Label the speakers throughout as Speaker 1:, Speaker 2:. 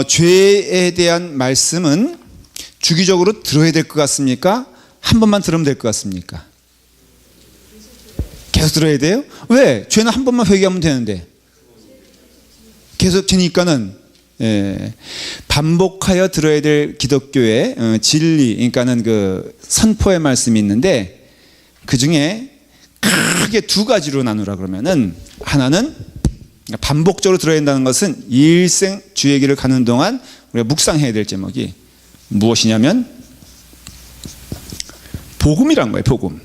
Speaker 1: 죄에 대한 말씀은 주기적으로 들어야 될 것 같습니까? 한 번만 들으면 될 것 같습니까? 계속 들어야 돼요? 왜? 죄는 한 번만 회개하면 되는데 계속 되니까는 반복하여 들어야 될 기독교의 진리, 그러니까는 그 선포의 말씀이 있는데 그 중에 크게 두 가지로 나누라 그러면은 하나는 반복적으로 들어야 한다는 것은 일생 주의 길을 가는 동안 우리가 묵상해야 될 제목이 무엇이냐면 복음이란 거예요. 복음.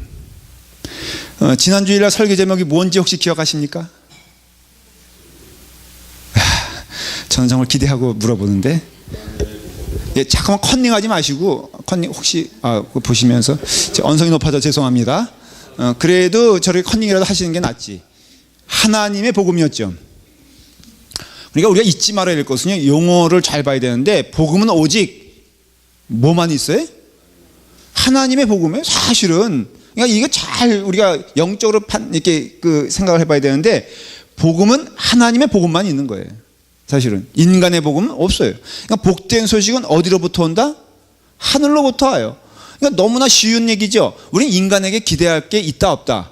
Speaker 1: 지난 주일날 설교 제목이 뭔지 혹시 기억하십니까? 저는 정말 기대하고 물어보는데 잠깐만 컨닝하지 마시고 컨닝 혹시 보시면서 언성이 높아져 죄송합니다. 그래도 저렇게 컨닝이라도 하시는 게 낫지. 하나님의 복음이었죠. 그러니까 우리가 잊지 말아야 될 것은요, 용어를 잘 봐야 되는데 복음은 오직 뭐만 있어요? 하나님의 복음이에요. 사실은 그러니까 이거 잘 우리가 영적으로 이렇게 생각을 해봐야 되는데 복음은 하나님의 복음만 있는 거예요. 사실은 인간의 복음은 없어요. 그러니까 복된 소식은 어디로부터 온다? 하늘로부터 와요. 그러니까 너무나 쉬운 얘기죠. 우리는 인간에게 기대할 게 있다 없다?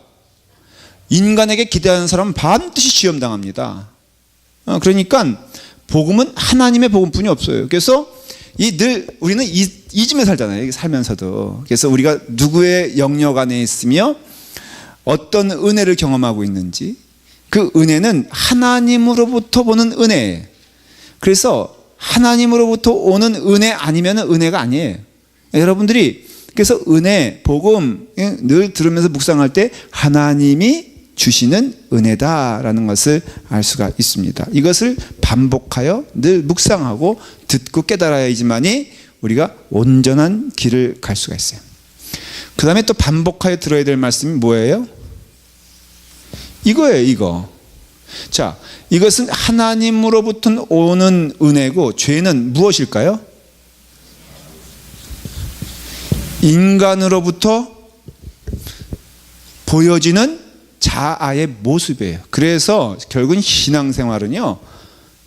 Speaker 1: 인간에게 기대하는 사람은 반드시 시험당합니다. 그러니까 복음은 하나님의 복음뿐이 없어요. 그래서 늘 우리는 이쯤에 살잖아요. 살면서도. 그래서 우리가 누구의 영역 안에 있으며 어떤 은혜를 경험하고 있는지, 그 은혜는 하나님으로부터 보는 은혜예요. 그래서 하나님으로부터 오는 은혜 아니면 은혜가 아니에요. 여러분들이 그래서 은혜, 복음 늘 들으면서 묵상할 때 하나님이 주시는 은혜다라는 것을 알 수가 있습니다. 이것을 반복하여 늘 묵상하고 듣고 깨달아야지만이 우리가 온전한 길을 갈 수가 있어요. 그 다음에 또 반복하여 들어야 될 말씀이 뭐예요? 이거예요, 이거. 자, 이것은 하나님으로부터 오는 은혜고 죄는 무엇일까요? 인간으로부터 보여지는 자아의 모습이에요. 그래서 결국은 신앙생활은요,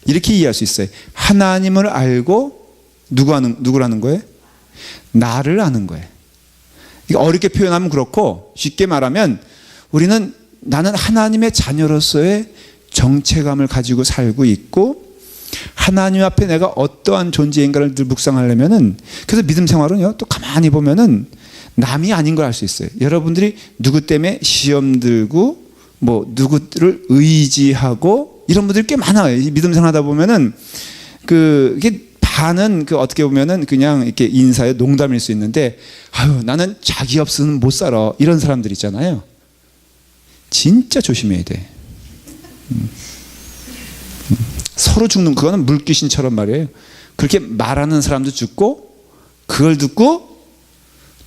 Speaker 1: 이렇게 이해할 수 있어요. 하나님을 알고 누구라는 거예요? 나를 아는 거예요. 이거 어렵게 표현하면 그렇고 쉽게 말하면 우리는 나는 하나님의 자녀로서의 정체감을 가지고 살고 있고 하나님 앞에 내가 어떠한 존재인가를 늘 묵상하려면은 그래서 믿음 생활은요 또 가만히 보면은 남이 아닌 걸 알 수 있어요. 여러분들이 누구 때문에 시험 들고 뭐 누구를 의지하고 이런 분들이 꽤 많아요. 믿음 생활하다 보면은 이게 반은 어떻게 보면은 그냥 이렇게 인사에 농담일 수 있는데 아유 나는 자기 없으면 못 살아 이런 사람들 있잖아요. 진짜 조심해야 돼. 서로 죽는 그거는 물귀신처럼 말이에요. 그렇게 말하는 사람도 죽고 그걸 듣고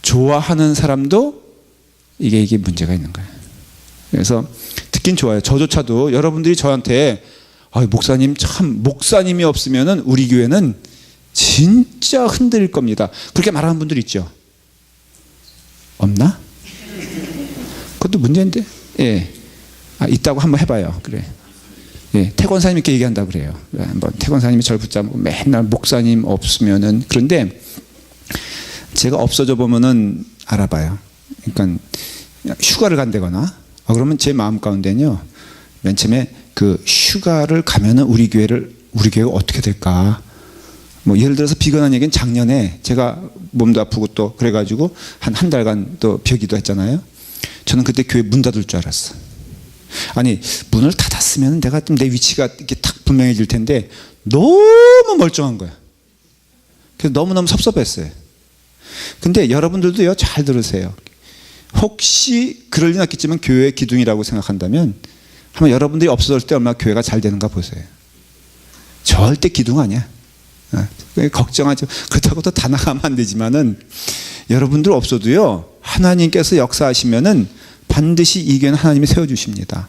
Speaker 1: 좋아하는 사람도 이게 문제가 있는 거예요. 그래서 듣긴 좋아요. 저조차도 여러분들이 저한테 목사님 참 목사님이 없으면은 우리 교회는 진짜 흔들릴 겁니다. 그렇게 말하는 분들 있죠. 없나? 그것도 문제인데. 예. 있다고 한번 해봐요. 그래. 예. 태권사님 이렇게 얘기한다고 그래요. 한번 태권사님이 저를 붙잡고 맨날 목사님 없으면은 그런데 제가 없어져 보면은 알아봐요. 그러니까 휴가를 간다거나 그러면 제 마음 가운데는요. 맨 처음에 휴가를 가면은 우리 교회가 어떻게 될까? 뭐 예를 들어서 비근한 얘기는 작년에 제가 몸도 아프고 또 그래가지고 한 달간 또 벼기도 했잖아요. 저는 그때 교회 문 닫을 줄 알았어. 아니 문을 닫았으면 내가 좀 내 위치가 이렇게 딱 분명해질 텐데 너무 멀쩡한 거야. 그래서 너무너무 섭섭했어요. 근데 여러분들도요 잘 들으세요. 혹시 그럴 리는 없겠지만 교회의 기둥이라고 생각한다면 한번 여러분들이 없어질 때 얼마나 교회가 잘 되는가 보세요. 절대 기둥 아니야. 걱정하지. 그렇다고 또 다 나가면 안 되지만은 여러분들 없어도요 하나님께서 역사하시면은 반드시 이 교회는 하나님이 세워주십니다.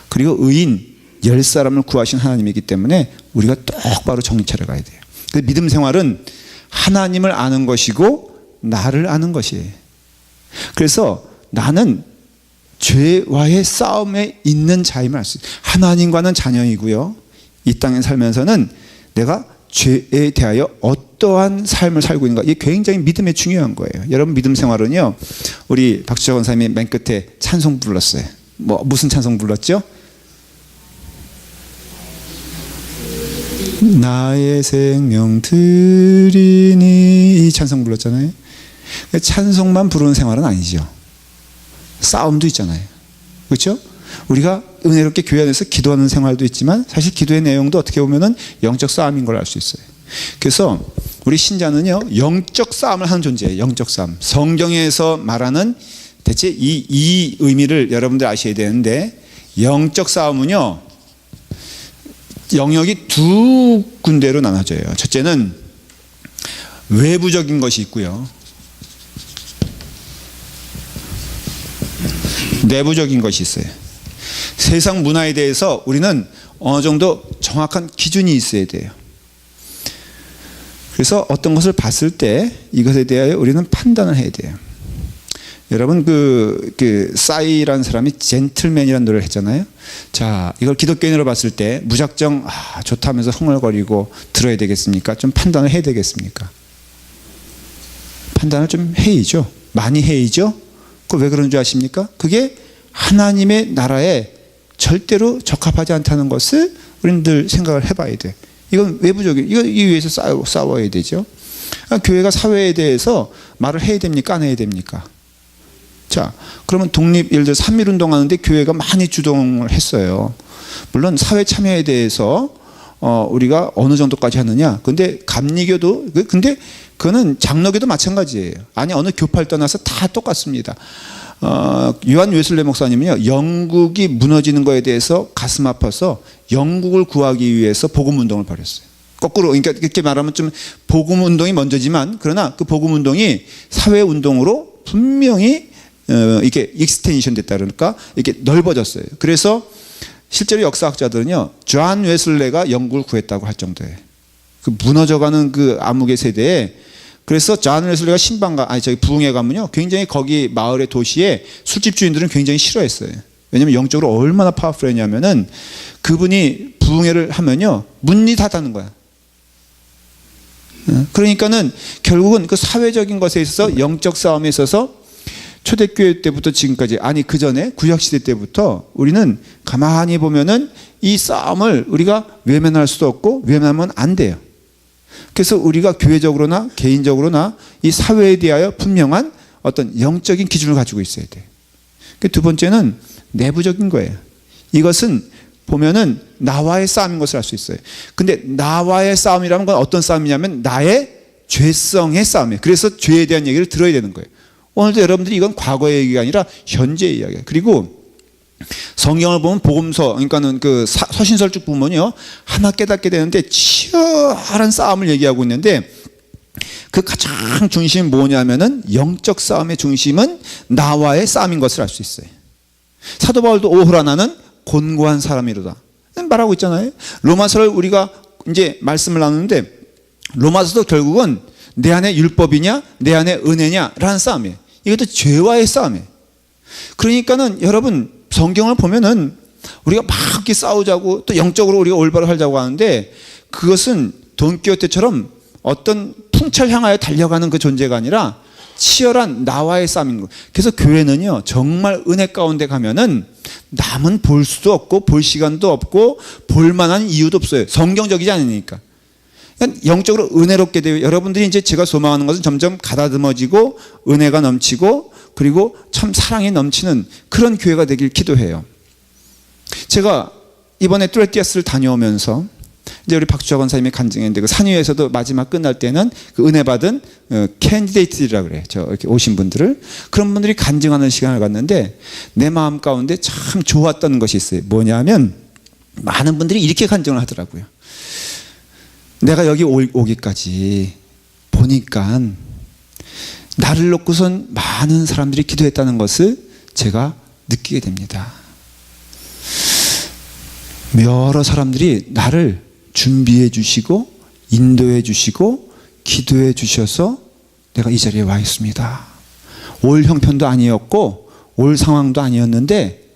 Speaker 1: 그리고 의인 10사람을 구하신 하나님이기 때문에 우리가 똑바로 정신 차려 가야 돼요. 믿음 생활은 하나님을 아는 것이고 나를 아는 것이에요. 그래서 나는 죄와의 싸움에 있는 자임을 알 수 있어요. 하나님과는 자녀이고요. 이 땅에 살면서는 내가 죄에 대하여 어떠한 삶을 살고 있는가, 이게 굉장히 믿음에 중요한 거예요. 여러분, 믿음 생활은요, 우리 박주자 권사님이 맨 끝에 찬송 불렀어요. 무슨 찬송 불렀죠? 나의 생명 드리니, 이 찬송 불렀잖아요. 찬송만 부르는 생활은 아니죠. 싸움도 있잖아요. 그렇죠? 우리가 은혜롭게 교회 안에서 기도하는 생활도 있지만 사실 기도의 내용도 어떻게 보면은 영적 싸움인 걸 알 수 있어요. 그래서 우리 신자는요, 영적 싸움을 하는 존재예요. 영적 싸움. 성경에서 말하는 대체 이 의미를 여러분들 아셔야 되는데, 영적 싸움은요, 영역이 두 군데로 나눠져요. 첫째는 외부적인 것이 있고요, 내부적인 것이 있어요. 세상 문화에 대해서 우리는 어느 정도 정확한 기준이 있어야 돼요. 그래서 어떤 것을 봤을 때 이것에 대하여 우리는 판단을 해야 돼요. 여러분, 싸이라는 사람이 젠틀맨이라는 노래를 했잖아요. 자, 이걸 기독교인으로 봤을 때 무작정 좋다면서 흥얼거리고 들어야 되겠습니까? 좀 판단을 해야 되겠습니까? 판단을 좀 해야죠. 많이 해야죠. 그 왜 그런 줄 아십니까? 그게 하나님의 나라에 절대로 적합하지 않다는 것을 우리는 늘 생각을 해봐야 돼. 이건 외부적인, 이 위해서 싸워야 되죠. 교회가 사회에 대해서 말을 해야 됩니까? 안 해야 됩니까? 자, 그러면 예를 들어 3.1운동 하는데 교회가 많이 주동을 했어요. 물론 사회 참여에 대해서 우리가 어느 정도까지 하느냐. 근데 감리교도, 근데 그거는 장로교도 마찬가지예요. 아니, 어느 교파를 떠나서 다 똑같습니다. 요한 웨슬레 목사님은요, 영국이 무너지는 거에 대해서 가슴 아파서 영국을 구하기 위해서 복음운동을 벌였어요. 거꾸로, 그러니까 이렇게 말하면 좀 복음운동이 먼저지만, 그러나 그 복음운동이 사회운동으로 분명히 이게 익스텐션 됐다, 그러니까 이렇게 넓어졌어요. 그래서 실제로 역사학자들은요, 존 웨슬레가 영국을 구했다고 할 정도예요. 그 무너져가는 그 암흑의 세대에. 그래서 존 웨슬레가 부흥회 가면요, 굉장히 거기 마을의 도시에 술집 주인들은 굉장히 싫어했어요. 왜냐하면 영적으로 얼마나 파워풀했냐면은 그분이 부흥회를 하면요, 문이 다 닫는 거야. 그러니까는 결국은 그 사회적인 것에 있어서 영적 싸움에 있어서 초대교회 때부터 지금까지, 아니 그 전에 구약시대 때부터 우리는 가만히 보면은 이 싸움을 우리가 외면할 수도 없고 외면하면 안 돼요. 그래서 우리가 교회적으로나 개인적으로나 이 사회에 대하여 분명한 어떤 영적인 기준을 가지고 있어야 돼요. 두 번째는 내부적인 거예요. 이것은 보면은 나와의 싸움인 것을 알 수 있어요. 근데 나와의 싸움이라는 건 어떤 싸움이냐면 나의 죄성의 싸움이에요. 그래서 죄에 대한 얘기를 들어야 되는 거예요. 오늘도 여러분들이 이건 과거의 얘기가 아니라 현재의 이야기예요. 그리고 성경을 보면 복음서, 그러니까는 그 서신서를 쭉 보면요, 하나 깨닫게 되는데 치열한 싸움을 얘기하고 있는데 그 가장 중심은 뭐냐면은 영적 싸움의 중심은 나와의 싸움인 것을 알 수 있어요. 사도 바울도 오호라 나는 곤고한 사람이로다 말하고 있잖아요. 로마서를 우리가 이제 말씀을 나누는데 로마서도 결국은 내 안에 율법이냐 내 안에 은혜냐라는 싸움이에요. 이것도 죄와의 싸움이에요. 그러니까는 여러분, 성경을 보면은 우리가 막 이렇게 싸우자고 또 영적으로 우리가 올바로 살자고 하는데 그것은 돈키호테처럼 어떤 풍철 향하여 달려가는 그 존재가 아니라 치열한 나와의 싸움인 거예요. 그래서 교회는요, 정말 은혜 가운데 가면은 남은 볼 수도 없고 볼 시간도 없고 볼 만한 이유도 없어요. 성경적이지 않으니까. 영적으로 은혜롭게 되고, 여러분들이 이제 제가 소망하는 것은 점점 가다듬어지고 은혜가 넘치고 그리고 참 사랑이 넘치는 그런 교회가 되길 기도해요. 제가 이번에 뚜레티아스를 다녀오면서 이제 우리 박주자 권사님이 간증했는데 그 산위에서도 마지막 끝날 때는 그 은혜 받은 캔디데이트라고 그래요. 저 이렇게 오신 분들을, 그런 분들이 간증하는 시간을 갖는데 내 마음 가운데 참 좋았던 것이 있어요. 뭐냐면 많은 분들이 이렇게 간증을 하더라고요. 내가 여기 오기까지 보니까 나를 놓고선 많은 사람들이 기도했다는 것을 제가 느끼게 됩니다. 여러 사람들이 나를 준비해 주시고 인도해 주시고 기도해 주셔서 내가 이 자리에 와 있습니다. 올 형편도 아니었고 올 상황도 아니었는데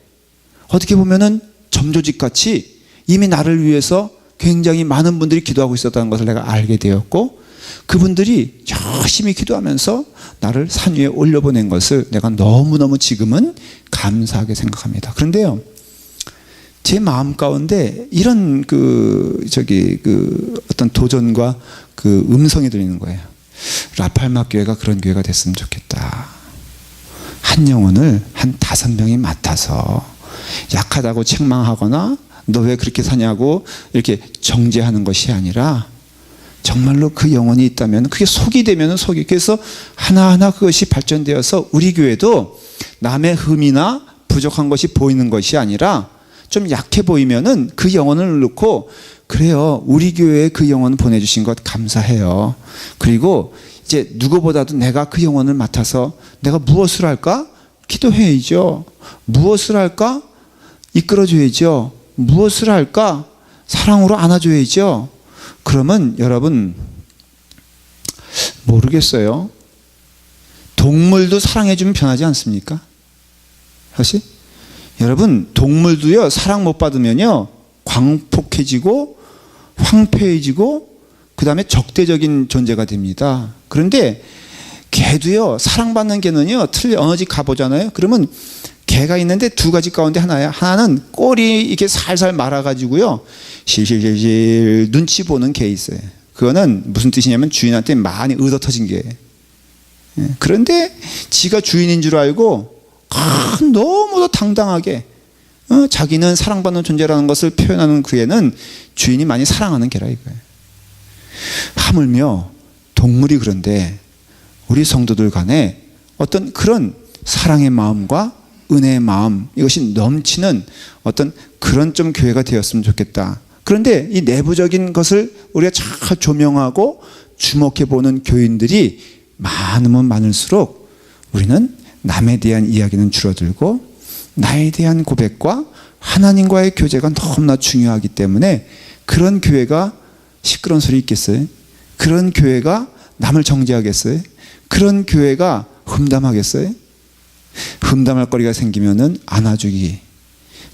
Speaker 1: 어떻게 보면은 점조직같이 이미 나를 위해서 굉장히 많은 분들이 기도하고 있었다는 것을 내가 알게 되었고, 그분들이 열심히 기도하면서 나를 산 위에 올려보낸 것을 내가 너무너무 지금은 감사하게 생각합니다. 그런데요, 제 마음 가운데 이런 어떤 도전과 음성이 들리는 거예요. 라팔막 교회가 그런 교회가 됐으면 좋겠다. 한 영혼을 한 5명이 맡아서 약하다고 책망하거나 너 왜 그렇게 사냐고 이렇게 정죄하는 것이 아니라, 정말로 그 영혼이 있다면 그게 속이 되면 속이, 그래서 하나하나 그것이 발전되어서 우리 교회도 남의 흠이나 부족한 것이 보이는 것이 아니라, 좀 약해 보이면은 그 영혼을 넣고, 그래요, 우리 교회에 그 영혼 보내주신 것 감사해요. 그리고 이제 누구보다도 내가 그 영혼을 맡아서 내가 무엇을 할까? 기도해야죠. 무엇을 할까? 이끌어줘야죠. 무엇을 할까? 사랑으로 안아줘야죠. 그러면 여러분, 모르겠어요. 동물도 사랑해주면 변하지 않습니까? 사실 여러분, 동물도요, 사랑 못 받으면요 광폭해지고 황폐해지고 그 다음에 적대적인 존재가 됩니다. 그런데 개도요, 사랑받는 개는요, 어느 집 가보잖아요. 그러면 개가 있는데 2가지 가운데 하나야. 하나는 꼬리 이렇게 살살 말아가지고요, 실실실실 눈치 보는 개 있어요. 그거는 무슨 뜻이냐면 주인한테 많이 얻어 터진 개. 그런데 지가 주인인 줄 알고 너무도 당당하게 자기는 사랑받는 존재라는 것을 표현하는 그 애는 주인이 많이 사랑하는 개라 이거예요. 하물며 동물이 그런데 우리 성도들 간에 어떤 그런 사랑의 마음과 은혜의 마음, 이것이 넘치는 어떤 그런 좀 교회가 되었으면 좋겠다. 그런데 이 내부적인 것을 우리가 잘 조명하고 주목해 보는 교인들이 많으면 많을수록 우리는 남에 대한 이야기는 줄어들고 나에 대한 고백과 하나님과의 교제가 너무나 중요하기 때문에, 그런 교회가 시끄러운 소리 있겠어요? 그런 교회가 남을 정죄하겠어요? 그런 교회가 흠담하겠어요? 흠담할 거리가 생기면은 안아주기,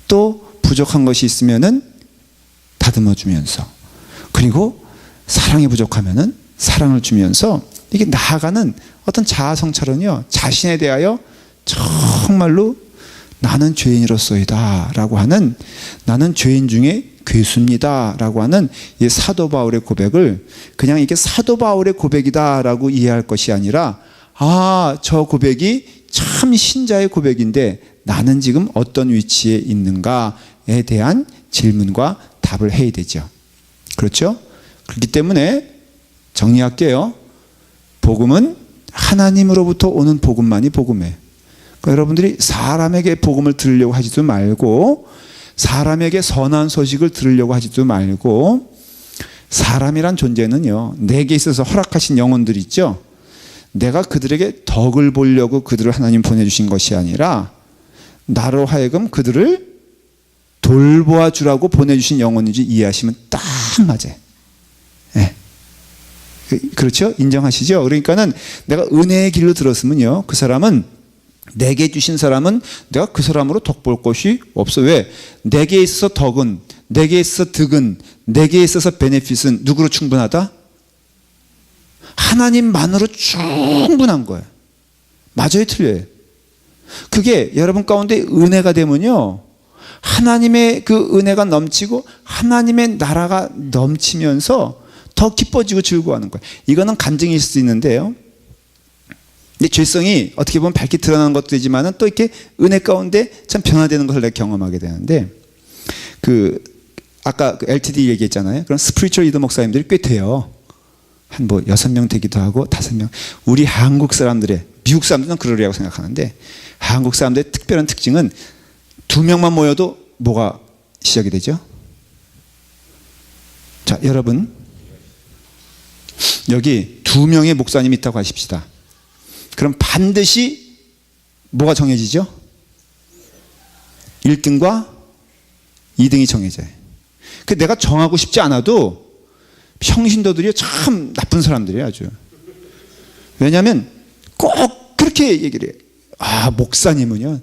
Speaker 1: 또 부족한 것이 있으면은 다듬어 주면서, 그리고 사랑이 부족하면은 사랑을 주면서, 이게 나아가는 어떤 자아 성찰은요, 자신에 대하여 정말로 나는 죄인으로서이다 라고 하는, 나는 죄인 중에 괴수입니다 라고 하는 이 사도 바울의 고백을 그냥 이게 사도 바울의 고백이다 라고 이해할 것이 아니라, 저 고백이 참 신자의 고백인데 나는 지금 어떤 위치에 있는가에 대한 질문과 답을 해야 되죠. 그렇죠? 그렇기 때문에 정리할게요. 복음은 하나님으로부터 오는 복음만이 복음이에요. 그러니까 여러분들이 사람에게 복음을 들으려고 하지도 말고, 사람에게 선한 소식을 들으려고 하지도 말고, 사람이란 존재는요, 내게 있어서 허락하신 영혼들 있죠. 내가 그들에게 덕을 보려고 그들을 하나님 보내주신 것이 아니라 나로 하여금 그들을 돌보아 주라고 보내주신 영혼인지 이해하시면 딱 맞아요. 네. 그렇죠? 인정하시죠? 그러니까는 내가 은혜의 길로 들었으면요, 그 사람은, 내게 주신 사람은 내가 그 사람으로 덕 볼 것이 없어. 왜? 내게 있어서 덕은, 내게 있어서 득은, 내게 있어서 베네핏은 누구로 충분하다? 하나님만으로 충분한 거예요. 맞아요, 틀려요? 그게 여러분 가운데 은혜가 되면요, 하나님의 그 은혜가 넘치고 하나님의 나라가 넘치면서 더 기뻐지고 즐거워하는 거예요. 이거는 간증일 수 있는데요, 근데 죄성이 어떻게 보면 밝게 드러나는 것도 되지만은 또 이렇게 은혜 가운데 참 변화되는 것을 내가 경험하게 되는데, 아까 LTD 얘기했잖아요. 그런 스피리추얼 리더 목사님들이 꽤 돼요. 한 6명 되기도 하고 5명. 우리 한국 사람들의, 미국 사람들은 그러리라고 생각하는데, 한국 사람들의 특별한 특징은 2명만 모여도 뭐가 시작이 되죠? 자, 여러분, 여기 2명의 목사님이 있다고 하십시다. 그럼 반드시 뭐가 정해지죠? 1등과 2등이 정해져요. 내가 정하고 싶지 않아도 평신도들이 참 나쁜 사람들이에요, 아주. 왜냐하면 꼭 그렇게 얘기를 해요. 목사님은요,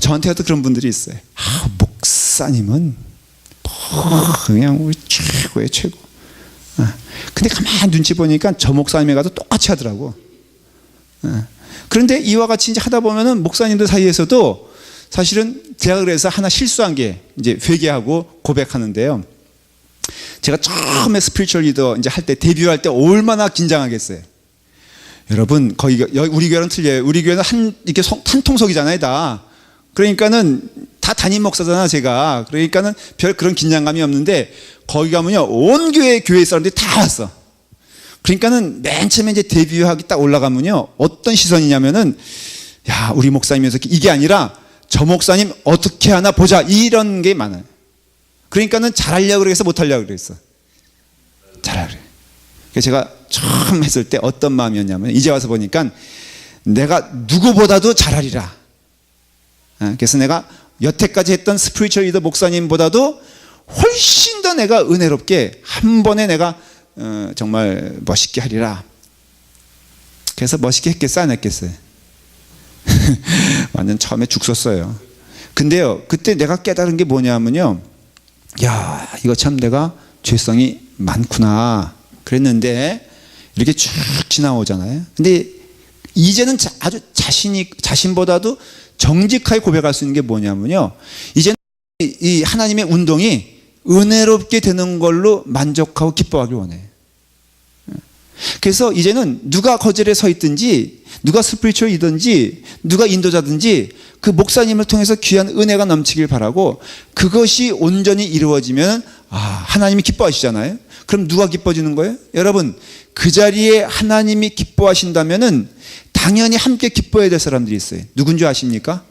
Speaker 1: 저한테도 그런 분들이 있어요. 목사님은 그냥 최고예요, 최고. 근데 가만히 눈치 보니까 저 목사님에 가도 똑같이 하더라고. 그런데 이와 같이 이제 하다 보면은 목사님들 사이에서도 사실은 제가 그래서 하나 실수한 게 이제 회개하고 고백하는데요. 제가 처음에 스피리추얼 리더 이제 할 때 데뷔할 때 얼마나 긴장하겠어요. 여러분, 거기 우리 교회는 틀려요. 우리 교회는 이렇게 한 통속이잖아요, 다. 그러니까는 다 담임 목사잖아, 제가. 그러니까는 별 그런 긴장감이 없는데 거기 가면요, 온 교회 사람들이 다 왔어. 그러니까는 맨 처음에 이제 데뷔하기 딱 올라가면요, 어떤 시선이냐면은, 야, 우리 목사님에서 이게 아니라 저 목사님 어떻게 하나 보자, 이런 게 많아요. 그러니까는 잘하려고 그래서 못하려고 그랬어. 잘하려고 그래. 그래서 제가 처음 했을 때 어떤 마음이었냐면, 이제 와서 보니까 내가 누구보다도 잘하리라. 그래서 내가 여태까지 했던 스피리추얼 리더 목사님보다도 훨씬 더 내가 은혜롭게 한 번에 내가 정말 멋있게 하리라. 그래서 멋있게 했겠어, 안 했겠어요? 완전 처음에 죽 썼어요. 근데요, 그때 내가 깨달은 게 뭐냐면요, 야, 이거 참 내가 죄성이 많구나 그랬는데 이렇게 쭉 지나오잖아요. 근데 이제는 아주 자신보다도 정직하게 고백할 수 있는 게 뭐냐면요, 이제는 이 하나님의 운동이 은혜롭게 되는 걸로 만족하고 기뻐하길 원해. 그래서 이제는 누가 거절에 서 있든지, 누가 스피리추얼이든지, 누가 인도자든지 그 목사님을 통해서 귀한 은혜가 넘치길 바라고, 그것이 온전히 이루어지면 하나님이 기뻐하시잖아요. 그럼 누가 기뻐지는 거예요? 여러분, 그 자리에 하나님이 기뻐하신다면은 당연히 함께 기뻐해야 될 사람들이 있어요. 누군지 아십니까?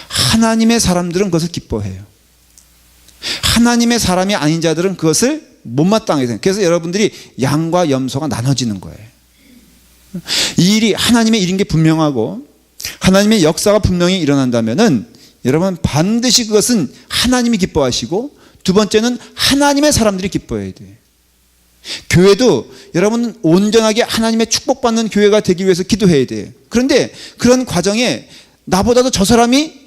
Speaker 1: 하나님의 사람들은 그것을 기뻐해요. 하나님의 사람이 아닌 자들은 그것을 못마땅하게 생각해요. 그래서 여러분들이 양과 염소가 나눠지는 거예요. 이 일이 하나님의 일인 게 분명하고 하나님의 역사가 분명히 일어난다면은 여러분, 반드시 그것은 하나님이 기뻐하시고, 두 번째는 하나님의 사람들이 기뻐해야 돼요. 교회도 여러분 온전하게 하나님의 축복받는 교회가 되기 위해서 기도해야 돼요. 그런데 그런 과정에 나보다도 저 사람이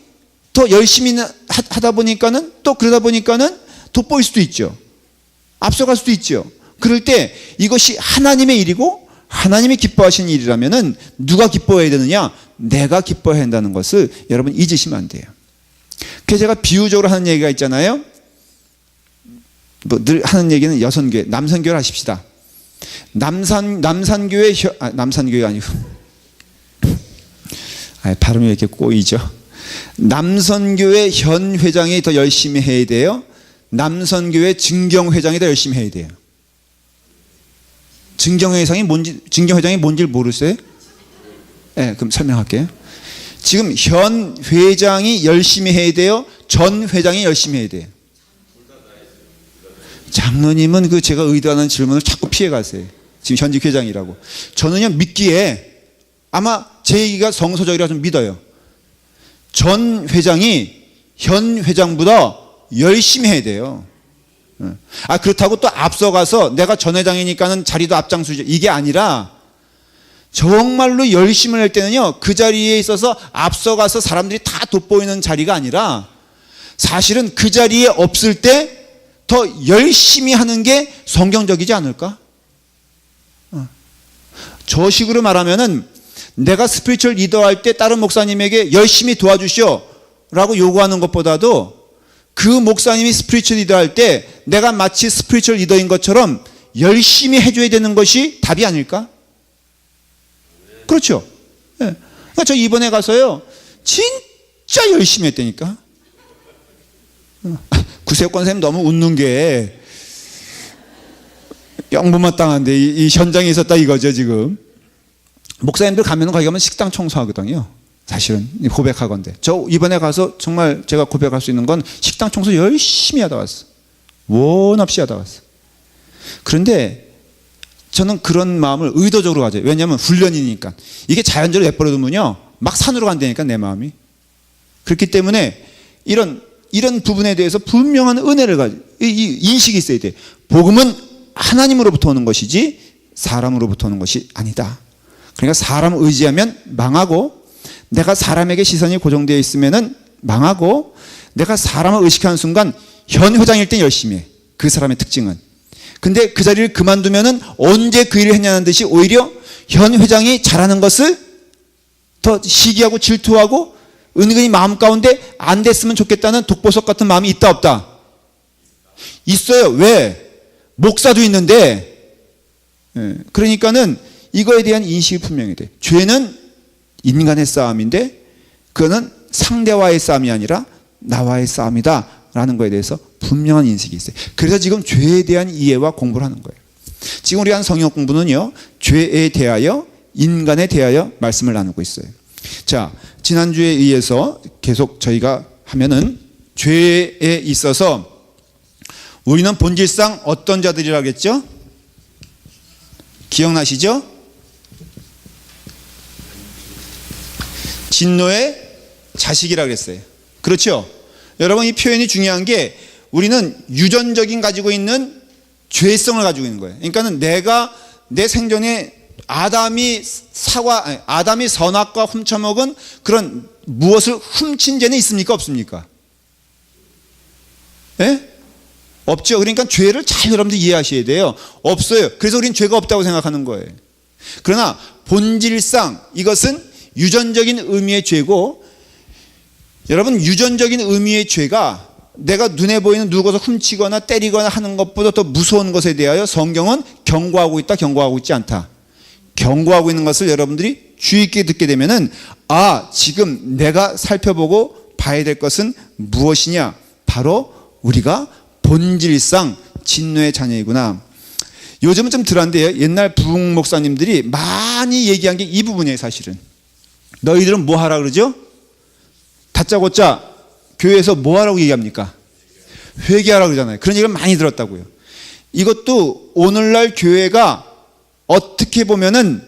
Speaker 1: 더 열심히 하다 보니까는, 또 그러다 보니까는 돋보일 수도 있죠. 앞서갈 수도 있죠. 그럴 때 이것이 하나님의 일이고 하나님이 기뻐하시는 일이라면은 누가 기뻐해야 되느냐? 내가 기뻐해야 한다는 것을 여러분 잊으시면 안 돼요. 그래서 제가 비유적으로 하는 얘기가 있잖아요. 늘 하는 얘기는 여선교회, 남선교회를 하십시다. 남산교회 아니고 발음이 왜 이렇게 꼬이죠? 남선교회 현 회장이 더 열심히 해야 돼요? 남선교회 증경 회장이 더 열심히 해야 돼요? 증경 회장이 뭔지 모르세요? 네, 그럼 설명할게요. 지금 현 회장이 열심히 해야 돼요? 전 회장이 열심히 해야 돼요? 장로님은 그 제가 의도하는 질문을 자꾸 피해 가세요. 지금 현직 회장이라고. 저는요, 믿기에 아마 제 얘기가 성서적이라 좀 믿어요. 전 회장이 현 회장보다 열심히 해야 돼요. 그렇다고 또 앞서가서 내가 전 회장이니까는 자리도 앞장서죠, 이게 아니라 정말로 열심히 할 때는요, 그 자리에 있어서 앞서가서 사람들이 다 돋보이는 자리가 아니라 사실은 그 자리에 없을 때 더 열심히 하는 게 성경적이지 않을까? 저 식으로 말하면은 내가 스피리추얼 리더 할 때 다른 목사님에게 열심히 도와주시오 라고 요구하는 것보다도 그 목사님이 스피리추얼 리더 할 때 내가 마치 스피리추얼 리더인 것처럼 열심히 해줘야 되는 것이 답이 아닐까? 그렇죠? 네. 저 이번에 가서요, 진짜 열심히 했다니까. 구세권 선생님 너무 웃는 게 영분마땅한데 이 현장에 있었다 이거죠. 지금 목사님들 가면 거기 가면 식당 청소하거든요. 사실은 고백하건대. 저 이번에 가서 정말 제가 고백할 수 있는 건 식당 청소 열심히 하다 왔어. 원 없이 하다 왔어. 그런데 저는 그런 마음을 의도적으로 가져요. 왜냐하면 훈련이니까. 이게 자연적으로 내버려두면요, 막 산으로 간다니까, 내 마음이. 그렇기 때문에 이런 부분에 대해서 분명한 은혜를 가지고 이 인식이 있어야 돼. 복음은 하나님으로부터 오는 것이지 사람으로부터 오는 것이 아니다. 그러니까 사람을 의지하면 망하고, 내가 사람에게 시선이 고정되어 있으면은 망하고, 내가 사람을 의식하는 순간 현 회장일 땐 열심히 해. 그 사람의 특징은. 근데 그 자리를 그만두면은 언제 그 일을 했냐는 듯이 오히려 현 회장이 잘하는 것을 더 시기하고 질투하고 은근히 마음 가운데 안 됐으면 좋겠다는 독보석 같은 마음이 있다 없다? 있어요. 왜? 목사도 있는데. 그러니까는 이거에 대한 인식이 분명히 돼. 죄는 인간의 싸움인데 그거는 상대와의 싸움이 아니라 나와의 싸움이다 라는 거에 대해서 분명한 인식이 있어요. 그래서 지금 죄에 대한 이해와 공부를 하는 거예요. 지금 우리가 하는 성경 공부는요, 죄에 대하여, 인간에 대하여 말씀을 나누고 있어요. 자, 지난주에 의해서 계속 저희가 하면은 죄에 있어서 우리는 본질상 어떤 자들이라고 했죠? 기억나시죠? 진노의 자식이라고 했어요. 그렇죠? 여러분, 이 표현이 중요한 게 우리는 유전적인 가지고 있는 죄성을 가지고 있는 거예요. 그러니까는 내가 내 생전에 아담이 선악과 훔쳐먹은 그런 무엇을 훔친 죄는 있습니까? 없습니까? 예? 없죠. 그러니까 죄를 잘 여러분들 이해하셔야 돼요. 없어요. 그래서 우리는 죄가 없다고 생각하는 거예요. 그러나 본질상 이것은 유전적인 의미의 죄고, 여러분, 유전적인 의미의 죄가 내가 눈에 보이는 누구서 훔치거나 때리거나 하는 것보다 더 무서운 것에 대하여 성경은 경고하고 있다, 경고하고 있지 않다. 경고하고 있는 것을 여러분들이 주의 있게 듣게 되면은, 아, 지금 내가 살펴보고 봐야 될 것은 무엇이냐? 바로 우리가 본질상 진노의 자녀이구나. 요즘은 좀 덜한데요. 옛날 부흥 목사님들이 많이 얘기한 게 이 부분이에요, 사실은. 너희들은 뭐 하라 그러죠? 다짜고짜 교회에서 뭐 하라고 얘기합니까? 회개하라 그러잖아요. 그런 얘기를 많이 들었다고요. 이것도 오늘날 교회가 어떻게 보면은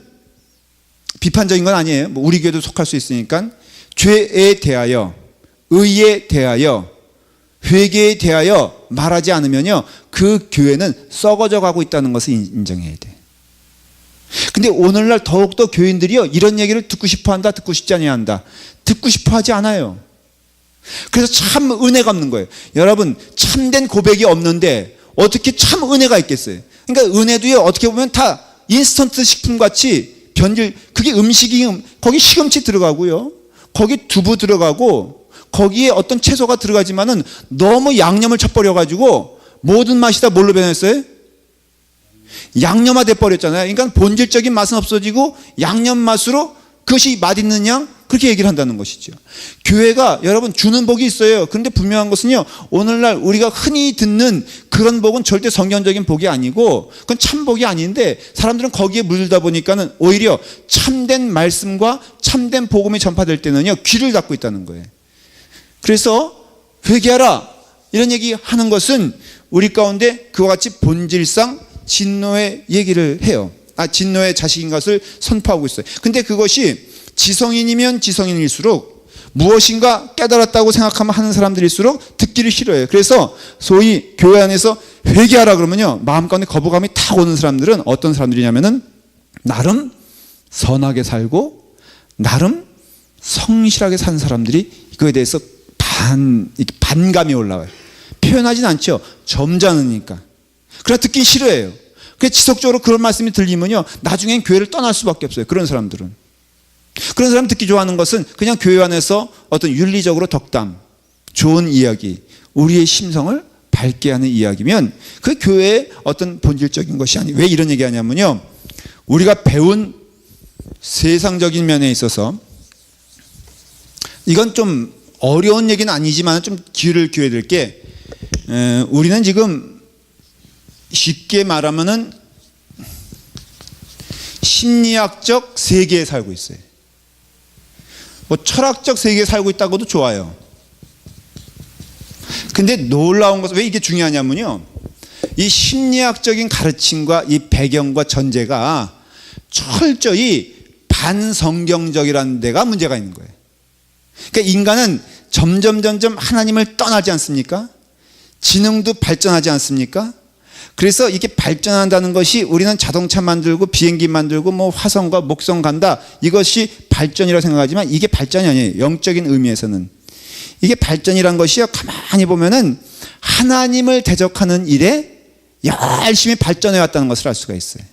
Speaker 1: 비판적인 건 아니에요. 뭐 우리 교회도 속할 수 있으니까. 죄에 대하여, 의에 대하여, 회개에 대하여 말하지 않으면요, 그 교회는 썩어져 가고 있다는 것을 인정해야 돼. 근데 오늘날 더욱더 교인들이요, 이런 얘기를 듣고 싶어 한다, 듣고 싶지 아니한다. 듣고 싶어 하지 않아요. 그래서 참 은혜가 없는 거예요. 여러분, 참된 고백이 없는데 어떻게 참 은혜가 있겠어요? 그러니까 은혜도요, 어떻게 보면 다 인스턴트 식품같이 그게 음식이, 거기 시금치 들어가고요, 거기 두부 들어가고, 거기에 어떤 채소가 들어가지만은 너무 양념을 쳐버려가지고 모든 맛이 다 뭘로 변했어요? 양념화 돼버렸잖아요. 그러니까 본질적인 맛은 없어지고 양념 맛으로 그것이 맛있는 양, 그렇게 얘기를 한다는 것이죠. 교회가 여러분 주는 복이 있어요. 그런데 분명한 것은요, 오늘날 우리가 흔히 듣는 그런 복은 절대 성경적인 복이 아니고 그건 참 복이 아닌데, 사람들은 거기에 물들다 보니까는 오히려 참된 말씀과 참된 복음이 전파될 때는요, 귀를 닫고 있다는 거예요. 그래서 회개하라 이런 얘기 하는 것은 우리 가운데 그와 같이 본질상 진노의 얘기를 해요. 진노의 자식인 것을 선포하고 있어요. 근데 그것이 지성인이면 지성인일수록, 무엇인가 깨달았다고 생각하면 하는 사람들일수록 듣기를 싫어해요. 그래서 소위 교회 안에서 회개하라 그러면요, 마음 가운데 거부감이 탁 오는 사람들은 어떤 사람들이냐면은 나름 선하게 살고 나름 성실하게 산 사람들이 그거에 대해서 반감이 올라와요. 표현하진 않죠. 점잖으니까. 그러나 듣기 싫어해요. 그래서 지속적으로 그런 말씀이 들리면요, 나중엔 교회를 떠날 수밖에 없어요. 그런 사람들은. 그런 사람 듣기 좋아하는 것은 그냥 교회 안에서 어떤 윤리적으로 덕담, 좋은 이야기, 우리의 심성을 밝게 하는 이야기면 그 교회의 어떤 본질적인 것이 아니에요. 왜 이런 얘기 하냐면요, 우리가 배운 세상적인 면에 있어서, 이건 좀 어려운 얘기는 아니지만 좀 귀를 기울여 드릴 게, 우리는 지금 쉽게 말하면은 심리학적 세계에 살고 있어요. 뭐 철학적 세계에 살고 있다고도 좋아요. 근데 놀라운 것은 왜 이게 중요하냐면요, 이 심리학적인 가르침과 이 배경과 전제가 철저히 반성경적이라는 데가 문제가 있는 거예요. 그러니까 인간은 점점 하나님을 떠나지 않습니까? 지능도 발전하지 않습니까? 그래서 이게 발전한다는 것이, 우리는 자동차 만들고 비행기 만들고 뭐 화성과 목성 간다, 이것이 발전이라고 생각하지만 이게 발전이 아니에요. 영적인 의미에서는 이게 발전이란 것이요, 가만히 보면은 하나님을 대적하는 일에 열심히 발전해 왔다는 것을 알 수가 있어요.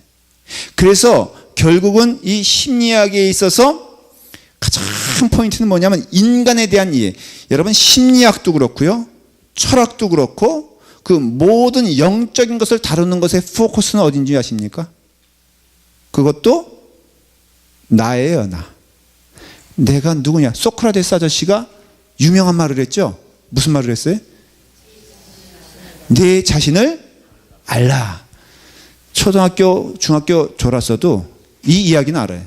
Speaker 1: 그래서 결국은 이 심리학에 있어서 가장 포인트는 뭐냐면 인간에 대한 이해. 여러분 심리학도 그렇고요, 철학도 그렇고 그 모든 영적인 것을 다루는 것의 포커스는 어딘지 아십니까? 그것도 나예요. 내가 누구냐. 소크라테스 아저씨가 유명한 말을 했죠. 무슨 말을 했어요? 내 자신을 알라. 초등학교 중학교 졸았어도 이 이야기는 알아요.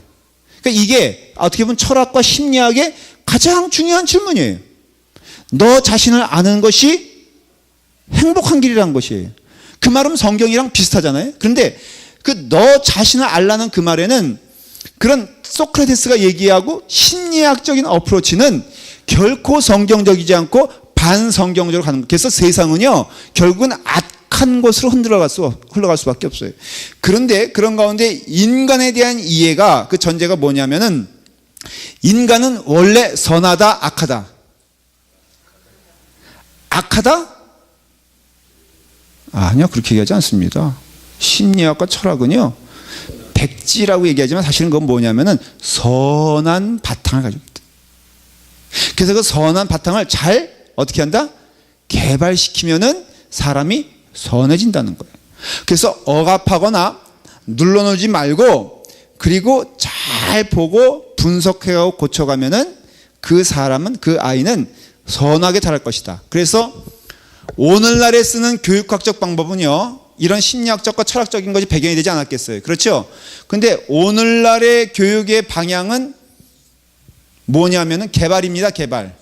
Speaker 1: 그러니까 이게 어떻게 보면 철학과 심리학의 가장 중요한 질문이에요. 너 자신을 아는 것이 행복한 길이라는 것이에요. 그 말은 성경이랑 비슷하잖아요. 그런데 그 너 자신을 알라는 그 말에는 그런 소크라테스가 얘기하고 심리학적인 어프로치는 결코 성경적이지 않고 반성경적으로 가는 거예요. 그래서 세상은요 결국은 악한 곳으로 흘러갈 수밖에 없어요. 그런데 그런 가운데 인간에 대한 이해가, 그 전제가 뭐냐면은 인간은 원래 선하다 악하다. 악하다? 아니요, 그렇게 얘기하지 않습니다. 심리학과 철학은요 백지라고 얘기하지만 사실은 그건 뭐냐면은 선한 바탕을 가지고 있다. 그래서 그 선한 바탕을 잘 어떻게 한다? 개발시키면은 사람이 선해진다는 거예요. 그래서 억압하거나 눌러놓지 말고, 그리고 잘 보고 분석해가고 고쳐가면은 그 사람은, 그 아이는 선하게 자랄 것이다. 그래서 오늘날에 쓰는 교육학적 방법은요 이런 심리학적과 철학적인 것이 배경이 되지 않았겠어요. 그렇죠? 근데 오늘날의 교육의 방향은 뭐냐면은 개발입니다. 개발.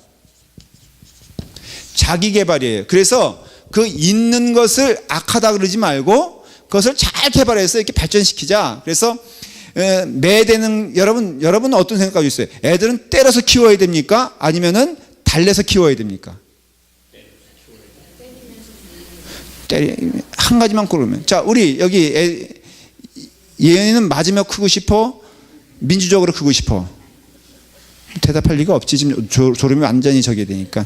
Speaker 1: 자기 개발이에요. 그래서 그 있는 것을 악하다 그러지 말고 그것을 잘 개발해서 이렇게 발전시키자. 그래서 매대는, 여러분 어떤 생각 가지고 있어요? 애들은 때려서 키워야 됩니까? 아니면은 달래서 키워야 됩니까? 한 가지만 고르면. 자, 우리 여기 예은이는 맞으며 크고 싶어? 민주적으로 크고 싶어? 대답할 리가 없지. 지금 졸음이 완전히 저게 되니까.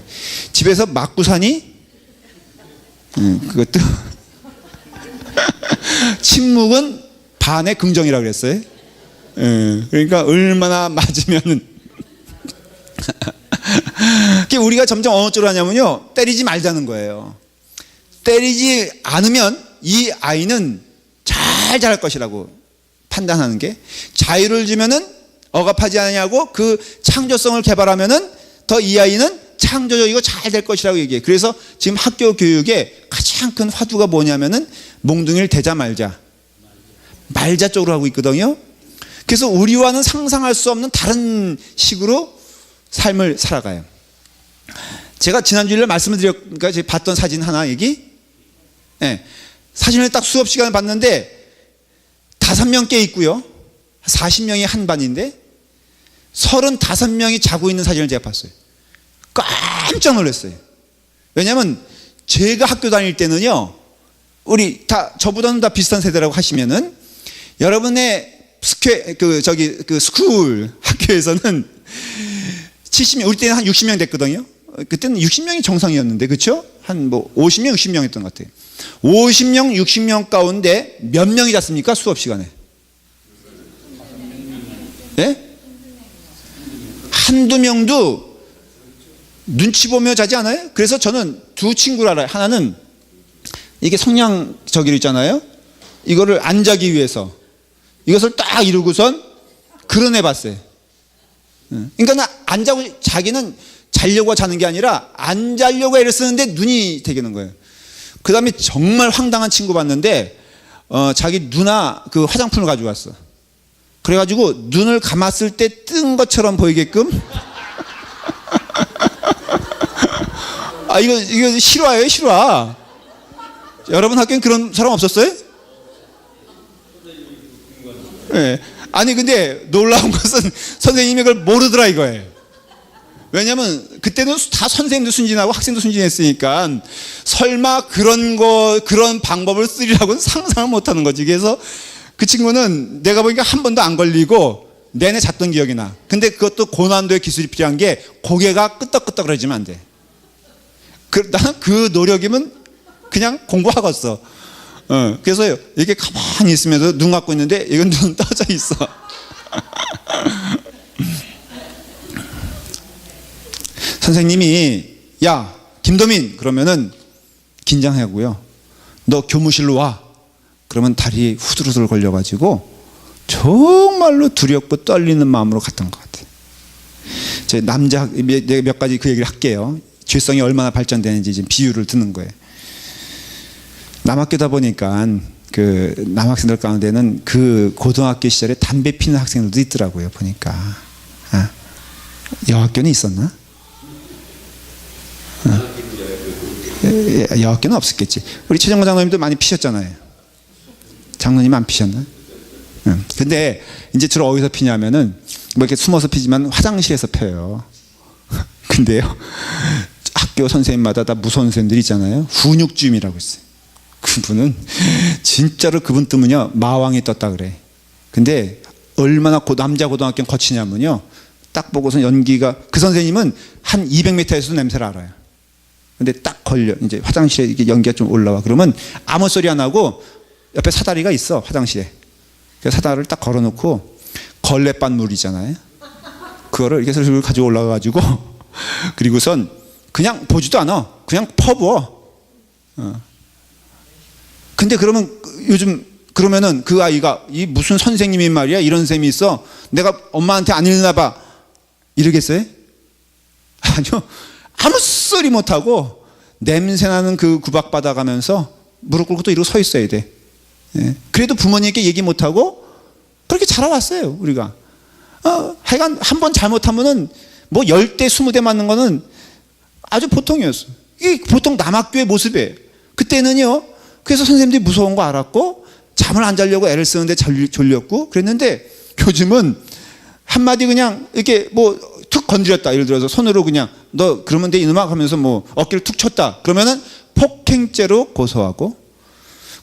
Speaker 1: 집에서 맞고 사니? 그것도. 침묵은 반의 긍정이라고 그랬어요. 그러니까 얼마나 맞으면은. 우리가 점점 어느 쪽으로 하냐면요 때리지 말자는 거예요. 때리지 않으면 이 아이는 잘 자랄 것이라고 판단하는 게, 자유를 주면은 억압하지 않냐고 그 창조성을 개발하면은 더 이 아이는 창조적이고 잘 될 것이라고 얘기해요. 그래서 지금 학교 교육의 가장 큰 화두가 뭐냐면은 몽둥이를 대자 말자 쪽으로 하고 있거든요. 그래서 우리와는 상상할 수 없는 다른 식으로 삶을 살아가요. 제가 지난주일에 말씀을 드렸으니까 제가 봤던 사진 하나 얘기. 네. 사진을 딱 수업 시간에 봤는데 5명 깨 있고요. 40명이 한 반인데 35명이 자고 있는 사진을 제가 봤어요. 깜짝 놀랐어요. 왜냐하면 제가 학교 다닐 때는요, 우리 다 저보다는 다 비슷한 세대라고 하시면은 여러분의 스쿨 학교에서는 70명, 우리 때는 한 60명 됐거든요. 그때는 60명이 정상이었는데, 그렇죠? 한 50명, 60명 했던 것 같아요. 50명, 60명 가운데 몇 명이 잤습니까? 수업 시간에? 네? 한두 명도 눈치 보며 자지 않아요? 그래서 저는 두 친구를 알아요. 하나는 이게 성냥 저기로 있잖아요. 이거를 안 자기 위해서 이것을 딱 이루고선 그려내 봤어요. 그러니까 안 자고, 자기는 자려고 자는 게 아니라 안 자려고 애를 쓰는데 눈이 되게는 거예요. 그 다음에 정말 황당한 친구 봤는데 자기 누나 그 화장품을 가지고 왔어. 그래가지고 눈을 감았을 때 뜬 것처럼 보이게끔 아 이거 실화예요, 실화. 여러분 학교엔 그런 사람 없었어요? 네. 아니 근데 놀라운 것은 선생님이 그걸 모르더라 이거예요. 왜냐면 그때는 다 선생님도 순진하고 학생도 순진했으니까 설마 그런 방법을 쓰리라고는 상상을 못하는 거지. 그래서 그 친구는 내가 보니까 한 번도 안 걸리고 내내 잤던 기억이 나. 근데 그것도 고난도의 기술이 필요한 게 고개가 끄덕끄덕 그러지면 안 돼. 나는 그 노력이면 그냥 공부하겠어. 그래서 이렇게 가만히 있으면서 눈 감고 있는데 이건 눈 떠져 있어. 선생님이 야 김도민 그러면은 긴장하고요. 너 교무실로 와. 그러면 다리에 후들후들 걸려가지고 정말로 두렵고 떨리는 마음으로 갔던 것 같아요. 제 남자 몇 가지 그 얘기를 할게요. 죄성이 얼마나 발전되는지 지금 비유를 듣는 거예요. 남학교다 보니까 그 남학생들 가운데는 그 고등학교 시절에 담배 피는 학생들도 있더라고요. 보니까 여학교는 있었나? 여학교는 없었겠지. 우리 최정관 장로님도 많이 피셨잖아요. 장로님 안 피셨나? 근데 이제 주로 어디서 피냐면은 뭐 이렇게 숨어서 피지만 화장실에서 펴요. 근데요 학교 선생님마다 다 무서운 선생님들이 있잖아요. 훈육주임이라고 있어요. 그분은 진짜로 그분 뜨면요 마왕이 떴다 그래. 근데 얼마나 남자 고등학교는 거치냐면요 딱 보고서 연기가 그 선생님은 한 200m에서도 냄새를 알아요. 근데 딱 걸려 이제 화장실에 이렇게 연기가 좀 올라와 그러면 아무 소리 안 하고 옆에 사다리가 있어 화장실에. 그 사다리를 딱 걸어놓고 걸레반 물이잖아요. 그거를 이렇게 슬슬 가지고 올라가가지고 그리고선 그냥 보지도 않아. 그냥 퍼부어. 근데 그러면 요즘 그러면은 그 아이가 이 무슨 선생님이 말이야 이런 셈이 있어. 내가 엄마한테 안 일어나 봐. 이러겠어요? 아니요. 아무 소리 못하고 냄새나는 그 구박 받아가면서 무릎 꿇고 또 이러고 서 있어야 돼. 예. 그래도 부모님께 얘기 못하고 그렇게 자라왔어요 우리가. 하여간 한 번 잘못하면은 뭐 10대 20대 맞는 거는 아주 보통이었어. 이게 보통 남학교의 모습이에요. 그때는요 그래서 선생님들이 무서운 거 알았고 잠을 안 자려고 애를 쓰는데 졸렸고 그랬는데 요즘은 한마디 그냥 이렇게 뭐 툭 건드렸다. 예를 들어서 손으로 그냥 너 그러면 돼 이놈아 하면서 뭐 어깨를 툭 쳤다. 그러면은 폭행죄로 고소하고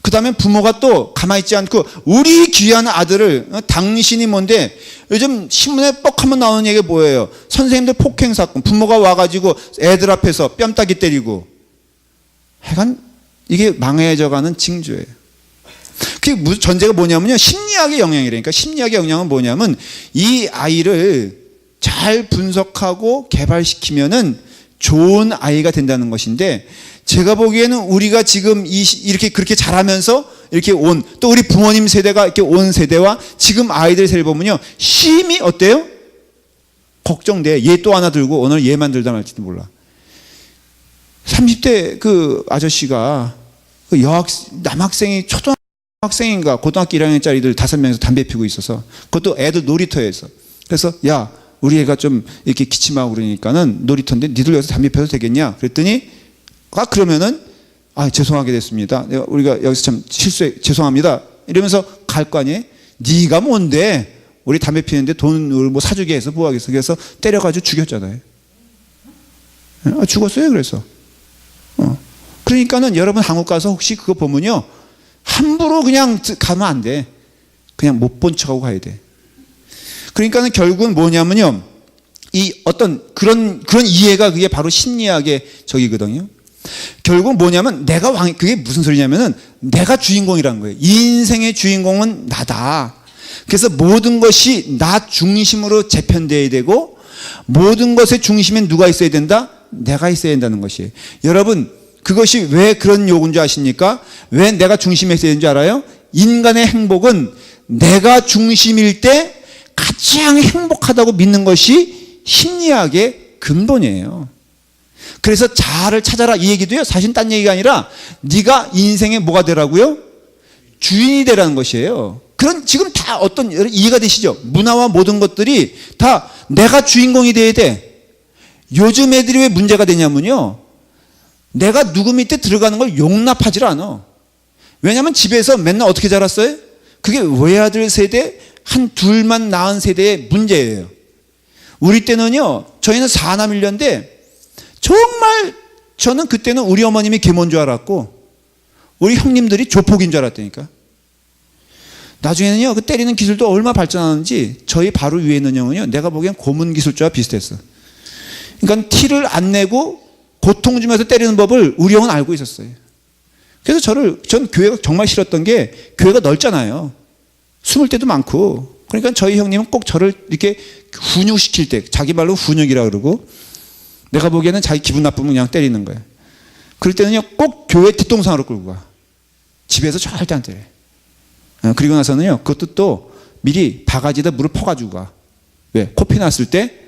Speaker 1: 그 다음에 부모가 또 가만히 있지 않고 우리 귀한 아들을 당신이 뭔데 요즘 신문에 뻑 하면 나오는 얘기가 뭐예요? 선생님들 폭행 사건 부모가 와가지고 애들 앞에서 뺨따기 때리고 하여간 이게 망해져가는 징조예요. 그게 전제가 뭐냐면요 심리학의 영향이라니까. 심리학의 영향은 뭐냐면 이 아이를 잘 분석하고 개발시키면은 좋은 아이가 된다는 것인데 제가 보기에는 우리가 지금 이렇게 그렇게 자라면서 이렇게 온 또 우리 부모님 세대가 이렇게 온 세대와 지금 아이들 세대를 보면요 심히 어때요? 걱정돼. 얘 또 하나 들고 오늘 얘만 들다 말지도 몰라. 30대 그 아저씨가 그 남학생이 초등학생인가 고등학교 1학년짜리들 5명이서 담배 피우고 있어서 그것도 애들 놀이터에서. 그래서 야 우리 애가 좀 이렇게 기침하고 그러니까는 놀이터인데 니들 여기서 담배 피워도 되겠냐 그랬더니 그러면은 죄송하게 됐습니다. 우리가 여기서 참 실수해 죄송합니다. 이러면서 갈 거 아니에요. 네가 뭔데 우리 담배 피우는데 돈을 뭐 사주게 해서 뭐 하겠어. 그래서 때려가지고 죽였잖아요. 죽었어요. 그래서 그러니까는 여러분 한국 가서 혹시 그거 보면요 함부로 그냥 가면 안 돼. 그냥 못 본 척하고 가야 돼. 그러니까는 결국은 뭐냐면요 이 어떤 그런 이해가 그게 바로 심리학의 적이거든요. 결국 뭐냐면 그게 무슨 소리냐면은 내가 주인공이라는 거예요. 인생의 주인공은 나다. 그래서 모든 것이 나 중심으로 재편되어야 되고 모든 것의 중심엔 누가 있어야 된다? 내가 있어야 된다는 것이에요. 여러분 그것이 왜 그런 요구인 줄 아십니까? 왜 내가 중심에 있어야 되는 줄 알아요? 인간의 행복은 내가 중심일 때 가장 행복하다고 믿는 것이 심리학의 근본이에요. 그래서 자아를 찾아라 이 얘기도요 사실 딴 얘기가 아니라 네가 인생에 뭐가 되라고요? 주인이 되라는 것이에요. 그런 지금 다 어떤 이해가 되시죠? 문화와 모든 것들이 다 내가 주인공이 돼야 돼. 요즘 애들이 왜 문제가 되냐면요 내가 누구 밑에 들어가는 걸 용납하지 않아. 왜냐하면 집에서 맨날 어떻게 자랐어요? 그게 외아들 세대 한 둘만 낳은 세대의 문제예요. 우리 때는요 저희는 4남 1녀인데 정말 저는 그때는 우리 어머님이 계모인 줄 알았고 우리 형님들이 조폭인 줄 알았다니까. 나중에는요 그 때리는 기술도 얼마나 발전하는지 저희 바로 위에 있는 형은요 내가 보기엔 고문 기술자와 비슷했어. 그러니까 티를 안 내고 고통 주면서 때리는 법을 우리 형은 알고 있었어요. 그래서 전 교회가 정말 싫었던 게 교회가 넓잖아요. 숨을 때도 많고. 그러니까 저희 형님은 꼭 저를 이렇게 훈육시킬 때, 자기 말로 훈육이라 그러고, 내가 보기에는 자기 기분 나쁘면 그냥 때리는 거예요. 그럴 때는요, 꼭 교회 뒷동산으로 끌고 가. 집에서 절대 안 때려요. 그리고 나서는요, 그것도 또 미리 바가지에다 물을 퍼가지고 가. 왜? 코피 났을 때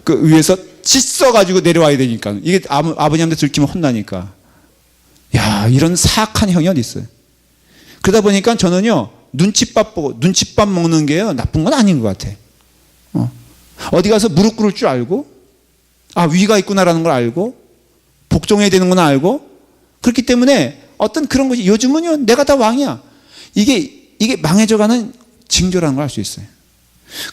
Speaker 1: 그 위에서 씻어가지고 내려와야 되니까. 이게 아버님한테 들키면 혼나니까. 야, 이런 사악한 형이 어디 있어요. 그러다 보니까 저는요, 눈칫밥 먹는 게요, 나쁜 건 아닌 것 같아. 어디 가서 무릎 꿇을 줄 알고, 위가 있구나라는 걸 알고, 복종해야 되는 건 알고, 그렇기 때문에 어떤 그런 것이, 요즘은요, 내가 다 왕이야. 이게 망해져가는 징조라는 걸 알 수 있어요.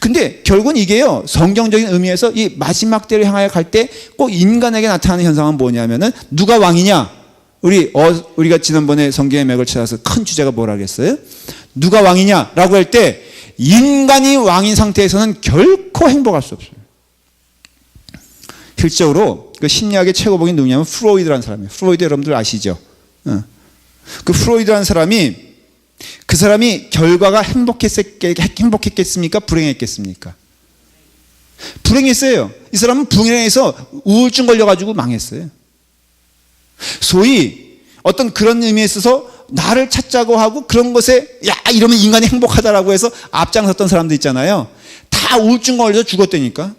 Speaker 1: 근데 결국은 이게요, 성경적인 의미에서 이 마지막 때를 향하여 갈 때 꼭 인간에게 나타나는 현상은 뭐냐면은, 누가 왕이냐? 우리가 지난번에 성경의 맥을 찾아서 큰 주제가 뭐라 그랬어요? 누가 왕이냐라고 할 때, 인간이 왕인 상태에서는 결코 행복할 수 없어요. 실적으로 그 심리학의 최고봉이 누구냐면 프로이드라는 사람이에요. 프로이드 여러분들 아시죠? 그 프로이드라는 사람이, 그 사람이 결과가 행복했겠습니까? 불행했겠습니까? 불행했어요. 이 사람은 불행해서 우울증 걸려가지고 망했어요. 소위 어떤 그런 의미에 있어서 나를 찾자고 하고 그런 것에 이러면 인간이 행복하다라고 해서 앞장섰던 사람들 있잖아요. 다 우울증 걸려서 죽었다니까.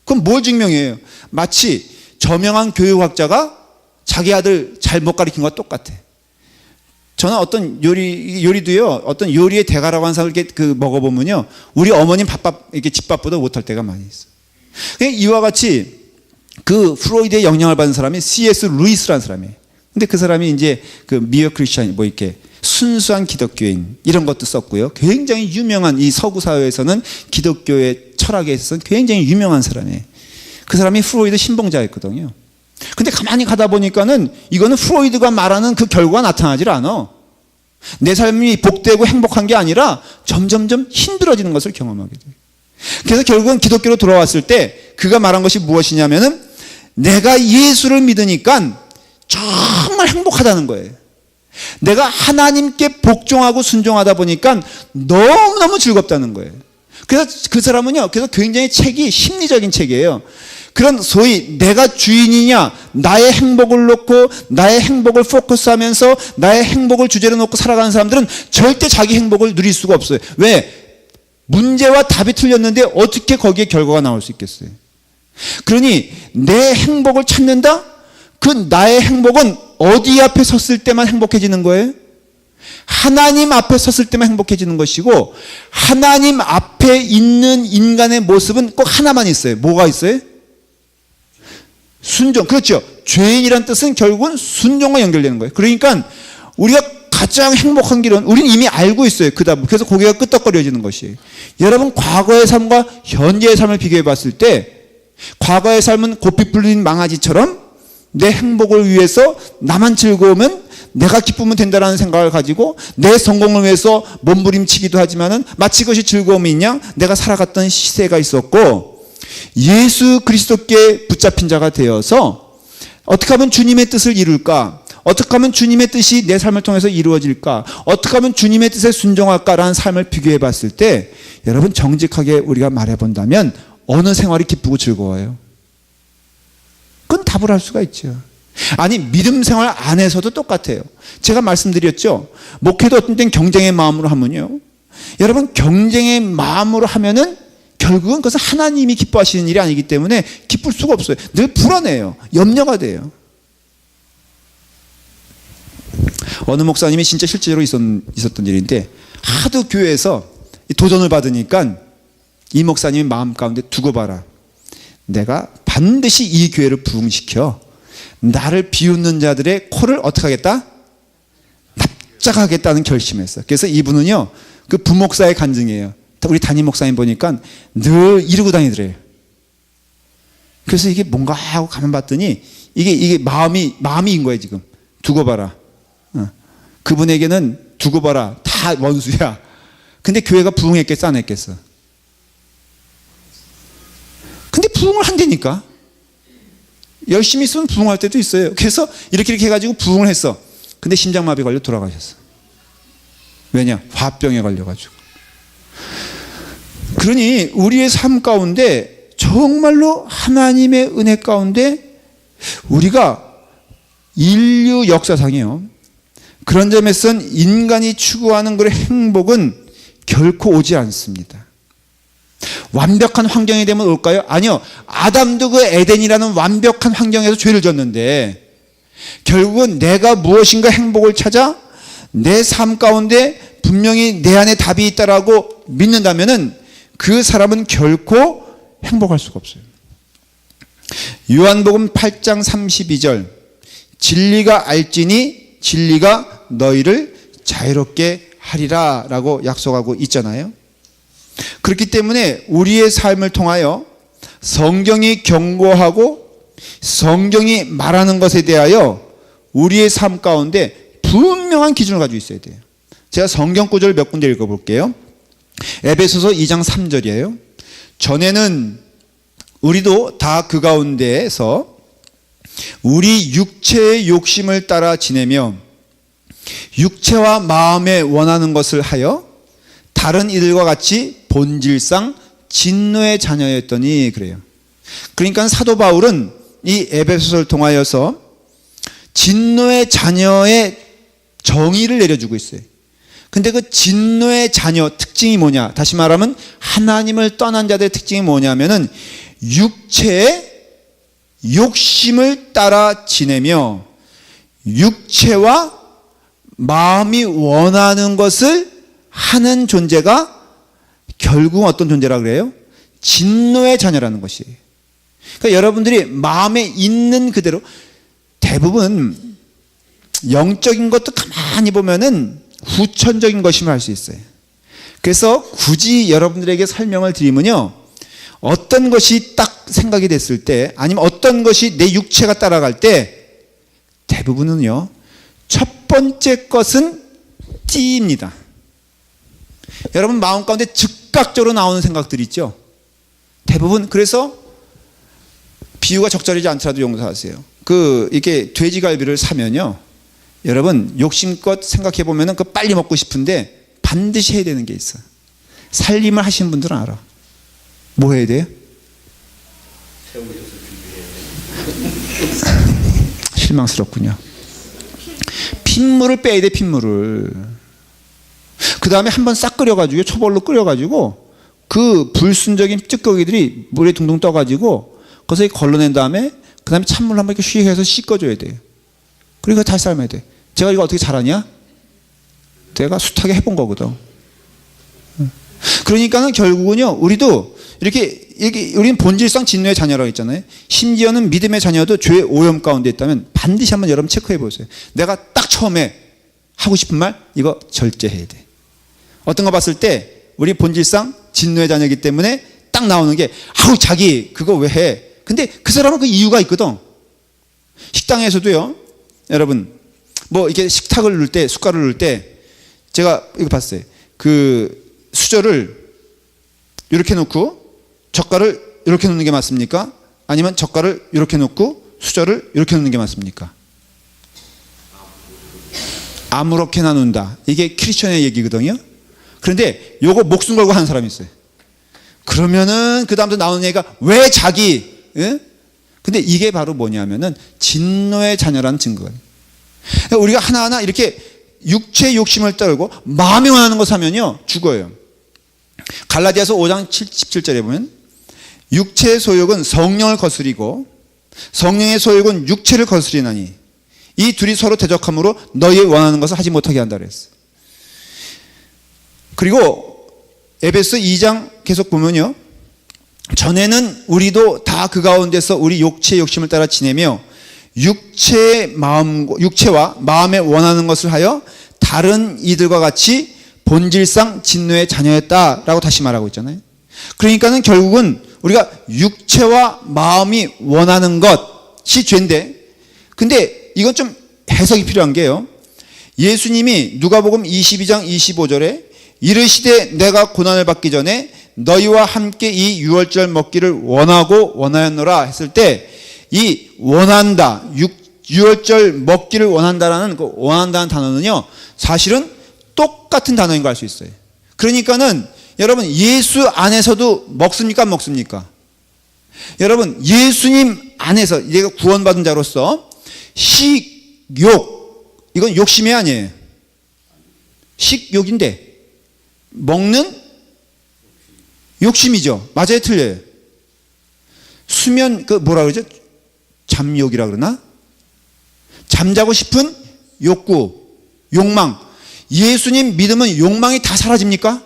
Speaker 1: 그럼 뭘 증명해요? 마치 저명한 교육학자가 자기 아들 잘 못 가르친 것과 똑같아. 저는 어떤 요리도요, 어떤 요리의 대가라고 하는 사람을 이렇게 먹어보면요, 우리 어머님 이렇게 집밥보다 못할 때가 많이 있어요. 그러니까 이와 같이 그 프로이드의 영향을 받은 사람이 C.S. 루이스라는 사람이에요. 근데 그 사람이 이제 그 미어 크리스천, 이렇게 순수한 기독교인, 이런 것도 썼고요. 굉장히 유명한, 이 서구 사회에서는 기독교의 철학에 있어서는 굉장히 유명한 사람이에요. 그 사람이 프로이드 신봉자였거든요. 근데 가만히 가다 보니까는 이거는 프로이드가 말하는 그 결과가 나타나질 않아. 내 삶이 복되고 행복한 게 아니라 점점점 힘들어지는 것을 경험하게 돼요. 그래서 결국은 기독교로 돌아왔을 때 그가 말한 것이 무엇이냐면은, 내가 예수를 믿으니까 정말 행복하다는 거예요. 내가 하나님께 복종하고 순종하다 보니까 너무너무 즐겁다는 거예요. 그래서 그 사람은요, 그래서 굉장히 책이 심리적인 책이에요. 그런 소위 내가 주인이냐, 나의 행복을 놓고 나의 행복을 포커스하면서 나의 행복을 주제로 놓고 살아가는 사람들은 절대 자기 행복을 누릴 수가 없어요. 왜? 문제와 답이 틀렸는데 어떻게 거기에 결과가 나올 수 있겠어요? 그러니 내 행복을 찾는다? 그 나의 행복은 어디 앞에 섰을 때만 행복해지는 거예요? 하나님 앞에 섰을 때만 행복해지는 것이고, 하나님 앞에 있는 인간의 모습은 꼭 하나만 있어요. 뭐가 있어요? 순종. 그렇죠. 죄인이란 뜻은 결국은 순종과 연결되는 거예요. 그러니까 우리가 가장 행복한 길은, 우리는 이미 알고 있어요. 그래서 고개가 끄덕거려지는 것이에요. 여러분, 과거의 삶과 현재의 삶을 비교해 봤을 때, 과거의 삶은 고삐 풀린 망아지처럼 내 행복을 위해서 나만 즐거우면 내가 기쁘면 된다라는 생각을 가지고 내 성공을 위해서 몸부림치기도 하지만은 마치 그것이 즐거움이 있냐? 내가 살아갔던 시대가 있었고, 예수 그리스도께 붙잡힌 자가 되어서 어떻게 하면 주님의 뜻을 이룰까? 어떻게 하면 주님의 뜻이 내 삶을 통해서 이루어질까? 어떻게 하면 주님의 뜻에 순종할까라는 삶을 비교해 봤을 때, 여러분, 정직하게 우리가 말해 본다면 어느 생활이 기쁘고 즐거워요? 그건 답을 할 수가 있죠. 아니, 믿음 생활 안에서도 똑같아요. 제가 말씀드렸죠. 목회도 어떤 땐 경쟁의 마음으로 하면요, 여러분, 경쟁의 마음으로 하면은 결국은 그것은 하나님이 기뻐하시는 일이 아니기 때문에 기쁠 수가 없어요. 늘 불안해요. 염려가 돼요. 어느 목사님이 진짜 실제로 있었던 일인데, 하도 교회에서 도전을 받으니까 이 목사님이 마음 가운데 두고 봐라. 내가 반드시 이 교회를 부흥시켜 나를 비웃는 자들의 코를 어떻게 하겠다? 납작하겠다는 결심했어요. 그래서 이분은요, 그 부목사의 간증이에요. 우리 담임 목사님 보니까 늘 이러고 다니더래요. 그래서 이게 뭔가 하고 가만 봤더니 이게 마음이인 거예요. 지금 두고 봐라. 그분에게는 두고 봐라, 다 원수야. 근데 교회가 부흥했겠어, 안 했겠어? 근데 부흥을 한다니까. 열심히 있으면 부흥할 때도 있어요. 그래서 이렇게 해가지고 부흥을 했어. 근데 심장마비 걸려 돌아가셨어. 왜냐? 화병에 걸려가지고. 그러니 우리의 삶 가운데 정말로 하나님의 은혜 가운데 우리가 인류 역사상이요, 그런 점에서는 인간이 추구하는 그런 행복은 결코 오지 않습니다. 완벽한 환경이 되면 올까요? 아니요. 아담도 그 에덴이라는 완벽한 환경에서 죄를 졌는데 결국은 내가 무엇인가 행복을 찾아 내 삶 가운데 분명히 내 안에 답이 있다라고 믿는다면은 그 사람은 결코 행복할 수가 없어요. 요한복음 8장 32절, 진리가 알지니 진리가 너희를 자유롭게 하리라 라고 약속하고 있잖아요. 그렇기 때문에 우리의 삶을 통하여 성경이 경고하고 성경이 말하는 것에 대하여 우리의 삶 가운데 분명한 기준을 가지고 있어야 돼요. 제가 성경 구절을 몇 군데 읽어볼게요. 에베소서 2장 3절이에요. 전에는 우리도 다 그 가운데에서 우리 육체의 욕심을 따라 지내며 육체와 마음에 원하는 것을 하여 다른 이들과 같이 본질상 진노의 자녀였더니 그래요. 그러니까 사도 바울은 이 에베소서를 통하여서 진노의 자녀의 정의를 내려주고 있어요. 근데 그 진노의 자녀 특징이 뭐냐? 다시 말하면 하나님을 떠난 자들의 특징이 뭐냐면은 육체의 욕심을 따라 지내며 육체와 마음이 원하는 것을 하는 존재가 결국 어떤 존재라 그래요? 진노의 자녀라는 것이에요. 그러니까 여러분들이 마음에 있는 그대로, 대부분 영적인 것도 가만히 보면은 후천적인 것임을 알 수 있어요. 그래서 굳이 여러분들에게 설명을 드리면요, 어떤 것이 딱 생각이 됐을 때, 아니면 어떤 것이 내 육체가 따라갈 때, 대부분은요, 첫 번째 것은 띠입니다. 여러분 마음 가운데 즉각적으로 나오는 생각들이 있죠. 대부분. 그래서 비유가 적절하지 않더라도 용서하세요. 이게 돼지갈비를 사면요, 여러분 욕심껏 생각해 보면은 빨리 먹고 싶은데 반드시 해야 되는 게 있어. 살림을 하시는 분들은 알아. 뭐 해야 돼요? 실망스럽군요. 핏물을 빼야 돼, 핏물을. 그 다음에 한번 싹 끓여가지고, 초벌로 끓여가지고, 그 불순적인 찌꺼기들이 물에 둥둥 떠가지고, 거기서 걸러낸 다음에, 그 다음에 찬물로 한번 이렇게 휘 해서 씻어줘야 돼요. 그리고 다시 삶아야 돼. 제가 이거 어떻게 잘하냐? 내가 숱하게 해본 거거든. 그러니까는 결국은요, 우리도 이렇게 우리는 본질상 진노의 자녀라고 했잖아요. 심지어는 믿음의 자녀도 죄의 오염 가운데 있다면 반드시 한번 여러분 체크해 보세요. 내가 딱 처음에 하고 싶은 말, 이거 절제해야 돼. 어떤 거 봤을 때 우리 본질상 진노의 자녀이기 때문에 딱 나오는 게, 아우 자기 그거 왜 해? 근데 그 사람은 그 이유가 있거든. 식당에서도요, 여러분 뭐 이렇게 식탁을 넣을 때, 숟가락을 넣을 때, 제가 이거 봤어요. 그 수저를 이렇게 놓고 젓갈을 이렇게 놓는 게 맞습니까? 아니면 젓갈을 이렇게 놓고 수저를 이렇게 놓는 게 맞습니까? 아무렇게나 놓는다. 이게 크리스천의 얘기거든요. 그런데 요거 목숨 걸고 하는 사람이 있어요. 그러면은 그 다음부터 나오는 얘기가 왜 자기? 예? 근데 이게 바로 뭐냐면은 진노의 자녀라는 증거예요. 우리가 하나하나 이렇게 육체의 욕심을 따르고 마음에 원하는 것 하면요, 죽어요. 갈라디아서 5장 17절에 보면 육체의 소욕은 성령을 거스리고 성령의 소욕은 육체를 거스리나니 이 둘이 서로 대적함으로 너희의 원하는 것을 하지 못하게 한다 그랬어요. 그리고 에베소 2장 계속 보면요, 전에는 우리도 다 그 가운데서 우리 육체의 욕심을 따라 지내며 육체와 마음에 원하는 것을 하여 다른 이들과 같이 본질상 진노의 자녀였다라고 다시 말하고 있잖아요. 그러니까는 결국은 우리가 육체와 마음이 원하는 것이 죄인데, 근데 이건 좀 해석이 필요한 게요, 예수님이 누가복음 22장 25절에 이르시되 내가 고난을 받기 전에 너희와 함께 이 유월절 먹기를 원하고 원하였노라 했을 때, 이 원한다, 유월절 먹기를 원한다라는 그 원한다는 단어는요, 사실은 똑같은 단어인 걸 알 수 있어요. 그러니까는 여러분, 예수 안에서도 먹습니까? 안 먹습니까? 여러분, 예수님 안에서 내가 구원받은 자로서 식욕, 이건 욕심이 아니에요. 식욕인데 먹는 욕심이죠. 맞아요, 틀려요? 수면, 그 뭐라 그러죠? 잠욕이라 그러나? 잠자고 싶은 욕구, 욕망. 예수님 믿으면 욕망이 다 사라집니까?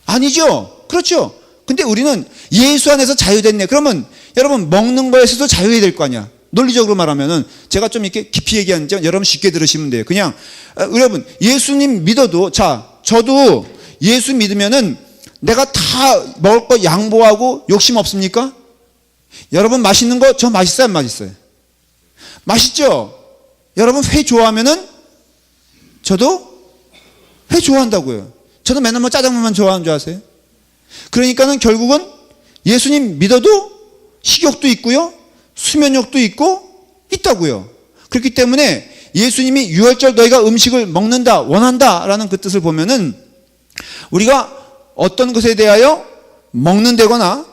Speaker 1: 아니죠. 그렇죠. 근데 우리는 예수 안에서 자유됐네. 그러면 여러분, 먹는 거에서도 자유해야 될 거 아니야. 논리적으로 말하면은, 제가 좀 이렇게 깊이 얘기하는지 여러분 쉽게 들으시면 돼요. 그냥 여러분, 예수님 믿어도, 자, 저도 예수 믿으면은 내가 다 먹을 거 양보하고 욕심 없습니까? 여러분, 맛있는 거 저 맛있어요, 안 맛있어요? 맛있죠? 여러분, 회 좋아하면은 저도 회 좋아한다고요. 저도 맨날 뭐 짜장면만 좋아하는 줄 아세요? 그러니까는 결국은 예수님 믿어도 식욕도 있고요, 수면욕도 있다고요. 그렇기 때문에 예수님이 유월절 너희가 음식을 먹는다, 원한다라는 그 뜻을 보면은, 우리가 어떤 것에 대하여 먹는다거나,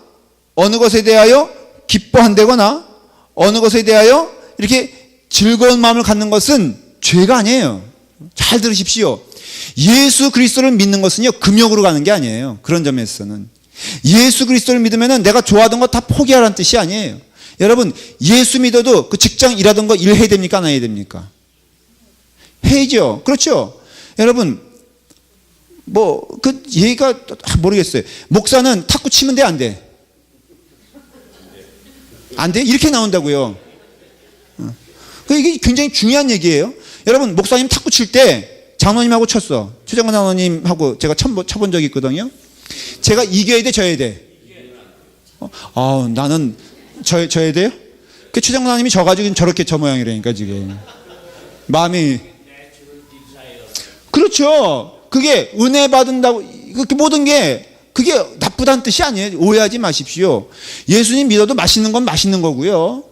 Speaker 1: 어느 것에 대하여 기뻐한다거나, 어느 것에 대하여 이렇게 즐거운 마음을 갖는 것은 죄가 아니에요. 잘 들으십시오. 예수 그리스도를 믿는 것은요, 금욕으로 가는 게 아니에요. 그런 점에서는 예수 그리스도를 믿으면 내가 좋아하던 거 다 포기하라는 뜻이 아니에요. 여러분, 예수 믿어도 그 직장 일하던 거 일해야 됩니까? 안 해야 됩니까? 해야죠. 그렇죠. 여러분, 뭐 그 얘기가 모르겠어요. 목사는 탁구 치면 돼, 안 돼? 안 돼? 이렇게 나온다고요. 이게 굉장히 중요한 얘기예요. 여러분, 목사님 탁구 칠 때 장로님하고 쳤어. 최정관 장로님하고 제가 쳐본 적이 있거든요. 제가 이겨야 돼, 져야 돼? 나는 져야 돼요? 그 최정관 장로님이 져가지고 저렇게 저 모양이라니까, 지금. 마음이. 그렇죠. 그게 은혜 받은다고, 그렇게 모든 게 그게 나쁘다는 뜻이 아니에요. 오해하지 마십시오. 예수님 믿어도 맛있는 건 맛있는 거고요.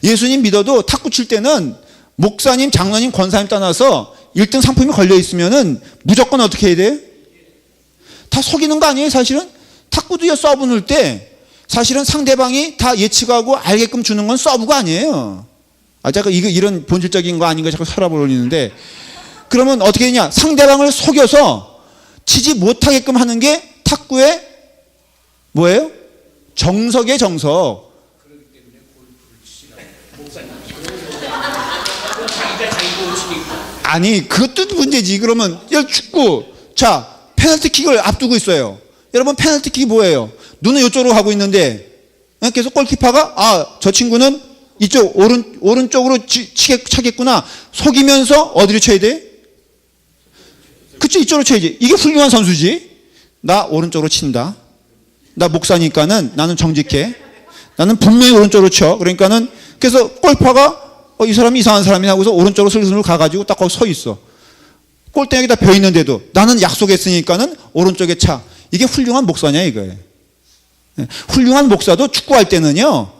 Speaker 1: 예수님 믿어도 탁구 칠 때는 목사님, 장로님, 권사님 떠나서 1등 상품이 걸려 있으면은 무조건 어떻게 해야 돼? 다 속이는 거 아니에요, 사실은? 탁구도요, 서브 넣을 때 사실은 상대방이 다 예측하고 알게끔 주는 건 서브가 아니에요. 제가 이런 본질적인 거 아닌 거 자꾸 서랍을 올리는데, 그러면 어떻게 되냐? 상대방을 속여서 치지 못하게끔 하는 게 탁구의 뭐예요? 정석의 정석. 아니, 그것도 문제지. 그러면 축구, 자, 페널티킥을 앞두고 있어요. 여러분, 페널티킥이 뭐예요? 눈은 이쪽으로 가고 있는데, 그래서 골키퍼가 저 친구는 이쪽 오른쪽으로 차겠구나 속이면서 어디로 쳐야 돼? 그쵸, 이쪽으로 쳐야지. 이게 훌륭한 선수지. 나 오른쪽으로 친다. 나 목사니까는 나는 정직해. 나는 분명히 오른쪽으로 쳐. 그러니까는 그래서 골키퍼가 이 사람이 이상한 사람이나 하고서 오른쪽으로 슬슬 가가지고 딱 거기 서 있어. 골대에다 벼 있는데도 나는 약속했으니까는 오른쪽에 차. 이게 훌륭한 목사냐 이거예요. 훌륭한 목사도 축구할 때는요,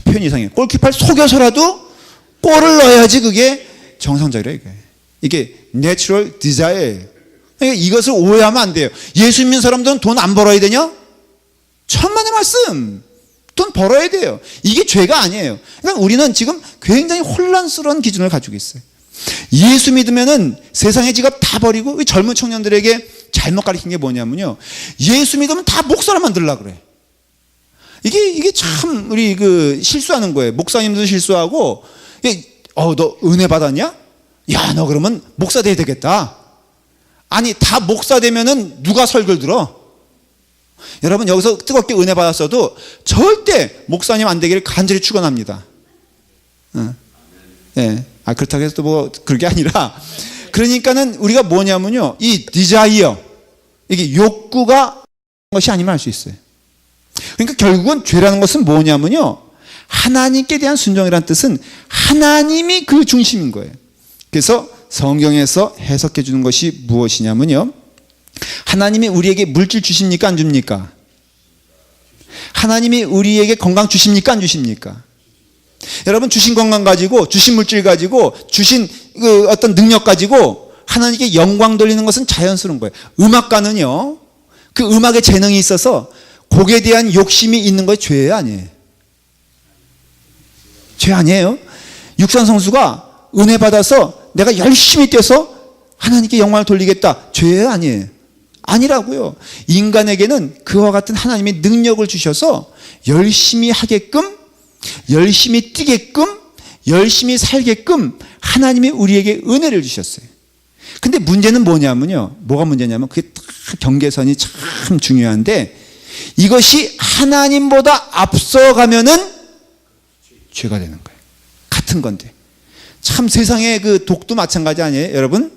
Speaker 1: 표현 이상해요. 골키퍼를 속여서라도 골을 넣어야지 그게 정상적이라 이거예요. 이게 내추럴 디자인이에요. 그러니까 이것을 오해하면 안 돼요. 예수 믿는 사람들은 돈 안 벌어야 되냐? 천만의 말씀. 돈 벌어야 돼요. 이게 죄가 아니에요. 그러니까 우리는 지금 굉장히 혼란스러운 기준을 가지고 있어요. 예수 믿으면은 세상의 지갑 다 버리고, 젊은 청년들에게 잘못 가르친 게 뭐냐면요, 예수 믿으면 다 목사로 만들려고 그래. 이게 참 우리 실수하는 거예요. 목사님도 실수하고, 너 은혜 받았냐? 야, 너 그러면 목사 돼야 되겠다. 아니, 다 목사 되면은 누가 설교를 들어? 여러분, 여기서 뜨겁게 은혜 받았어도 절대 목사님 안 되기를 간절히 축원합니다. 네. 그렇다고 해서 또 뭐 그게 아니라, 그러니까는 우리가 뭐냐면요, 이 디자이어, 이게 욕구가 것이 아니면 알 수 있어요. 그러니까 결국은 죄라는 것은 뭐냐면요, 하나님께 대한 순종이라는 뜻은 하나님이 그 중심인 거예요. 그래서 성경에서 해석해 주는 것이 무엇이냐면요, 하나님이 우리에게 물질 주십니까, 안 줍니까? 하나님이 우리에게 건강 주십니까, 안 주십니까? 여러분 주신 건강 가지고, 주신 물질 가지고, 주신 그 어떤 능력 가지고 하나님께 영광 돌리는 것은 자연스러운 거예요. 음악가는요, 그 음악에 재능이 있어서 곡에 대한 욕심이 있는 거 죄예요, 아니에요? 죄 아니에요? 육상 선수가 은혜 받아서 내가 열심히 뛰어서 하나님께 영광을 돌리겠다. 죄예요, 아니에요? 아니라고요. 인간에게는 그와 같은 하나님의 능력을 주셔서 열심히 하게끔, 열심히 뛰게끔, 열심히 살게끔 하나님이 우리에게 은혜를 주셨어요. 근데 문제는 뭐냐면요. 뭐가 문제냐면 그게 딱 경계선이 참 중요한데, 이것이 하나님보다 앞서가면은 죄가 되는 거예요. 같은 건데. 참 세상의 그 독도 마찬가지 아니에요, 여러분?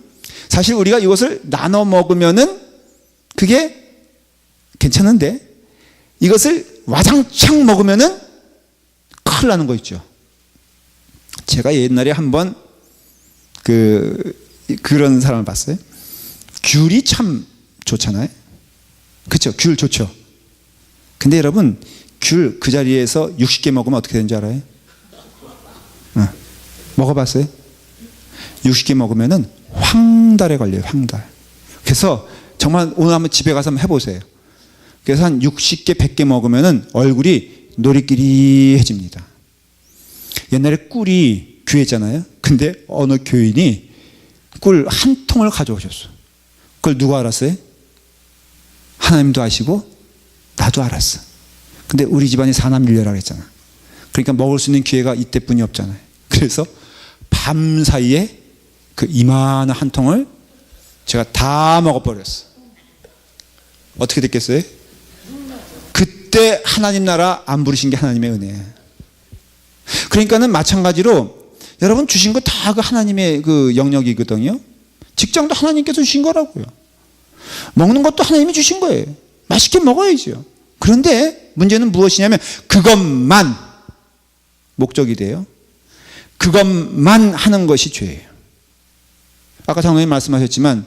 Speaker 1: 사실 우리가 이것을 나눠 먹으면은 그게 괜찮은데, 이것을 와장창 먹으면은 큰일 나는 거 있죠. 제가 옛날에 한번 그런 사람을 봤어요. 귤이 참 좋잖아요. 그렇죠? 귤 좋죠. 근데 여러분, 귤 그 자리에서 60개 먹으면 어떻게 되는지 알아요? 먹어봤어요? 60개 먹으면은 황달에 걸려요. 황달. 그래서 정말 오늘 한번 집에 가서 한번 해보세요. 그래서 한 60개, 100개 먹으면은 얼굴이 노리끼리해집니다. 옛날에 꿀이 귀했잖아요. 근데 어느 교인이 꿀 한 통을 가져오셨어. 그걸 누가 알았어요? 하나님도 아시고 나도 알았어. 근데 우리 집안이 사남일녀라고 했잖아. 그러니까 먹을 수 있는 기회가 이때뿐이 없잖아요. 그래서 밤 사이에 그 이만한 한 통을 제가 다 먹어버렸어. 어떻게 됐겠어요? 그때 하나님 나라 안 부르신 게 하나님의 은혜예요. 그러니까는 마찬가지로 여러분 주신 거 다 그 하나님의 그 영역이거든요. 직장도 하나님께서 주신 거라고요. 먹는 것도 하나님이 주신 거예요. 맛있게 먹어야죠. 그런데 문제는 무엇이냐면 그것만 목적이 돼요. 그것만 하는 것이 죄예요. 아까 장로님 말씀하셨지만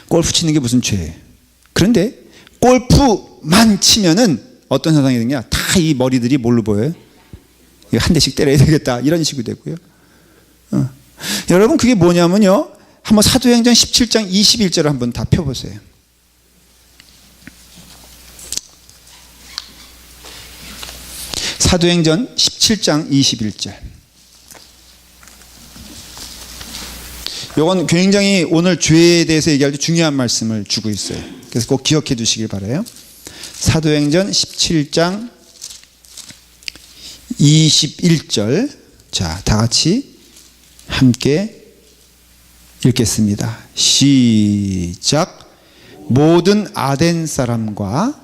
Speaker 1: 골프 치는 게 무슨 죄예요. 그런데 골프만 치면은 어떤 현상이 되냐, 다 이 머리들이 뭘로 보여요? 한 대씩 때려야 되겠다 이런 식으로 되고요. 여러분 그게 뭐냐면요, 한번 사도행전 17장 21절을 한번 다 펴보세요. 사도행전 17장 21절. 이건 굉장히 오늘 죄에 대해서 얘기할 때 중요한 말씀을 주고 있어요. 그래서 꼭 기억해 두시길 바라요. 사도행전 17장 21절. 자, 다 같이 함께 읽겠습니다. 시작. 모든 아덴 사람과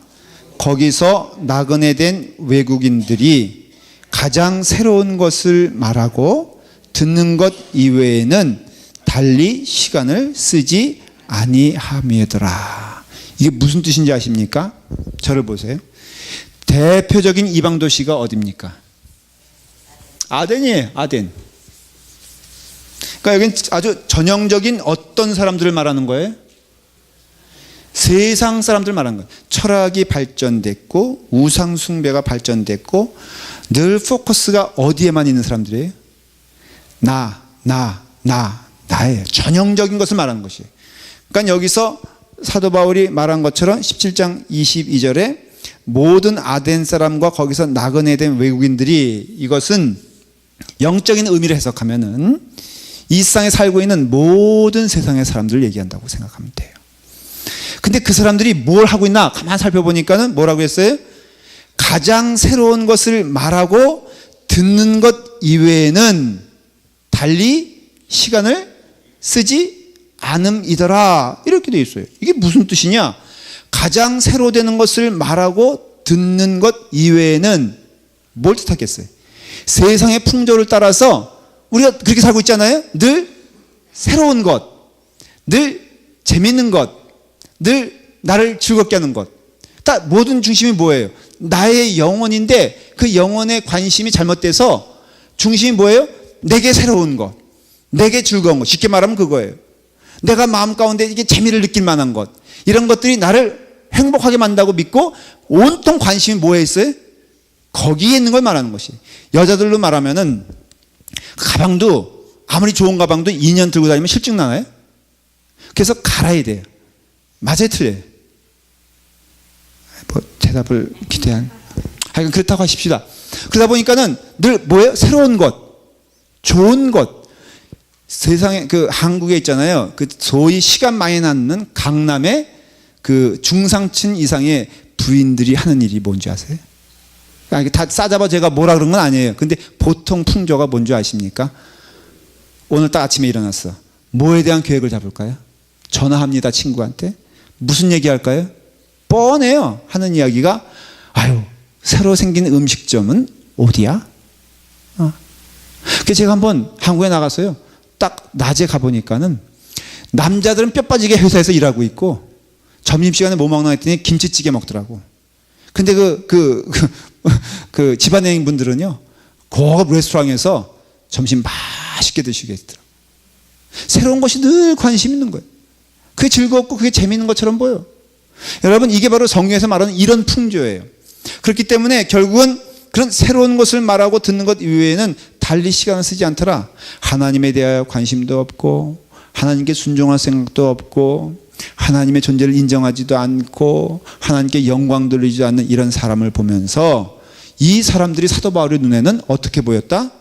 Speaker 1: 거기서 나그네 된 외국인들이 가장 새로운 것을 말하고 듣는 것 이외에는 달리 시간을 쓰지 아니함이더라. 이게 무슨 뜻인지 아십니까? 저를 보세요. 대표적인 이방 도시가 어디입니까? 아덴이에요. 아덴. 그러니까 여기는 아주 전형적인 어떤 사람들을 말하는 거예요? 세상 사람들 말하는 거예요. 철학이 발전됐고 우상 숭배가 발전됐고 늘 포커스가 어디에만 있는 사람들이에요? 나예요. 전형적인 것을 말하는 것이에요. 그러니까 여기서 사도 바울이 말한 것처럼 17장 22절에 모든 아덴 사람과 거기서 나그네 된 외국인들이, 이것은 영적인 의미를 해석하면은 이 세상에 살고 있는 모든 세상의 사람들을 얘기한다고 생각하면 돼요. 근데 그 사람들이 뭘 하고 있나 가만 살펴보니까는 뭐라고 했어요? 가장 새로운 것을 말하고 듣는 것 이외에는 달리 시간을 쓰지 않음이더라. 이렇게 되어 있어요. 이게 무슨 뜻이냐? 가장 새로 되는 것을 말하고 듣는 것 이외에는 뭘 뜻하겠어요? 세상의 풍조를 따라서 우리가 그렇게 살고 있잖아요. 늘 새로운 것, 늘 재밌는 것, 늘 나를 즐겁게 하는 것. 다 모든 중심이 뭐예요? 나의 영혼인데 그 영혼의 관심이 잘못돼서 중심이 뭐예요? 내게 새로운 것, 내게 즐거운 것. 쉽게 말하면 그거예요. 내가 마음 가운데 이게 재미를 느낄 만한 것, 이런 것들이 나를 행복하게 만든다고 믿고 온통 관심이 뭐에 있어요? 거기에 있는 걸 말하는 것이. 여자들로 말하면은 가방도 아무리 좋은 가방도 2년 들고 다니면 실증 나나요? 그래서 갈아야 돼요. 맞아요, 틀려요? 뭐 대답을 기대한. 하여간 그렇다고 하십시다. 그러다 보니까는 늘 뭐예요? 새로운 것, 좋은 것. 세상에 그 한국에 있잖아요. 그 소위 시간 많이 낳는 강남의 그 중상층 이상의 부인들이 하는 일이 뭔지 아세요? 그러니까 다 싸잡아 제가 뭐라 그런 건 아니에요. 근데 보통 풍조가 뭔지 아십니까? 오늘 딱 아침에 일어났어. 뭐에 대한 계획을 잡을까요? 전화합니다, 친구한테. 무슨 얘기 할까요? 뻔해요. 하는 이야기가, 아유, 새로 생긴 음식점은 어디야? 그래서 제가 한번 한국에 나가서요. 딱 낮에 가보니까는 남자들은 뼈 빠지게 회사에서 일하고 있고 점심시간에 뭐 먹나 했더니 김치찌개 먹더라고. 근데 그 집안여행 분들은요, 고급 레스토랑에서 점심 맛있게 드시겠더라고. 새로운 것이 늘 관심 있는 거예요. 그게 즐겁고 그게 재미있는 것처럼 보여. 여러분, 이게 바로 성경에서 말하는 이런 풍조예요. 그렇기 때문에 결국은 그런 새로운 것을 말하고 듣는 것 이외에는 달리 시간을 쓰지 않더라. 하나님에 대하여 관심도 없고 하나님께 순종할 생각도 없고 하나님의 존재를 인정하지도 않고 하나님께 영광 돌리지 않는 이런 사람을 보면서 이 사람들이 사도 바울의 눈에는 어떻게 보였다?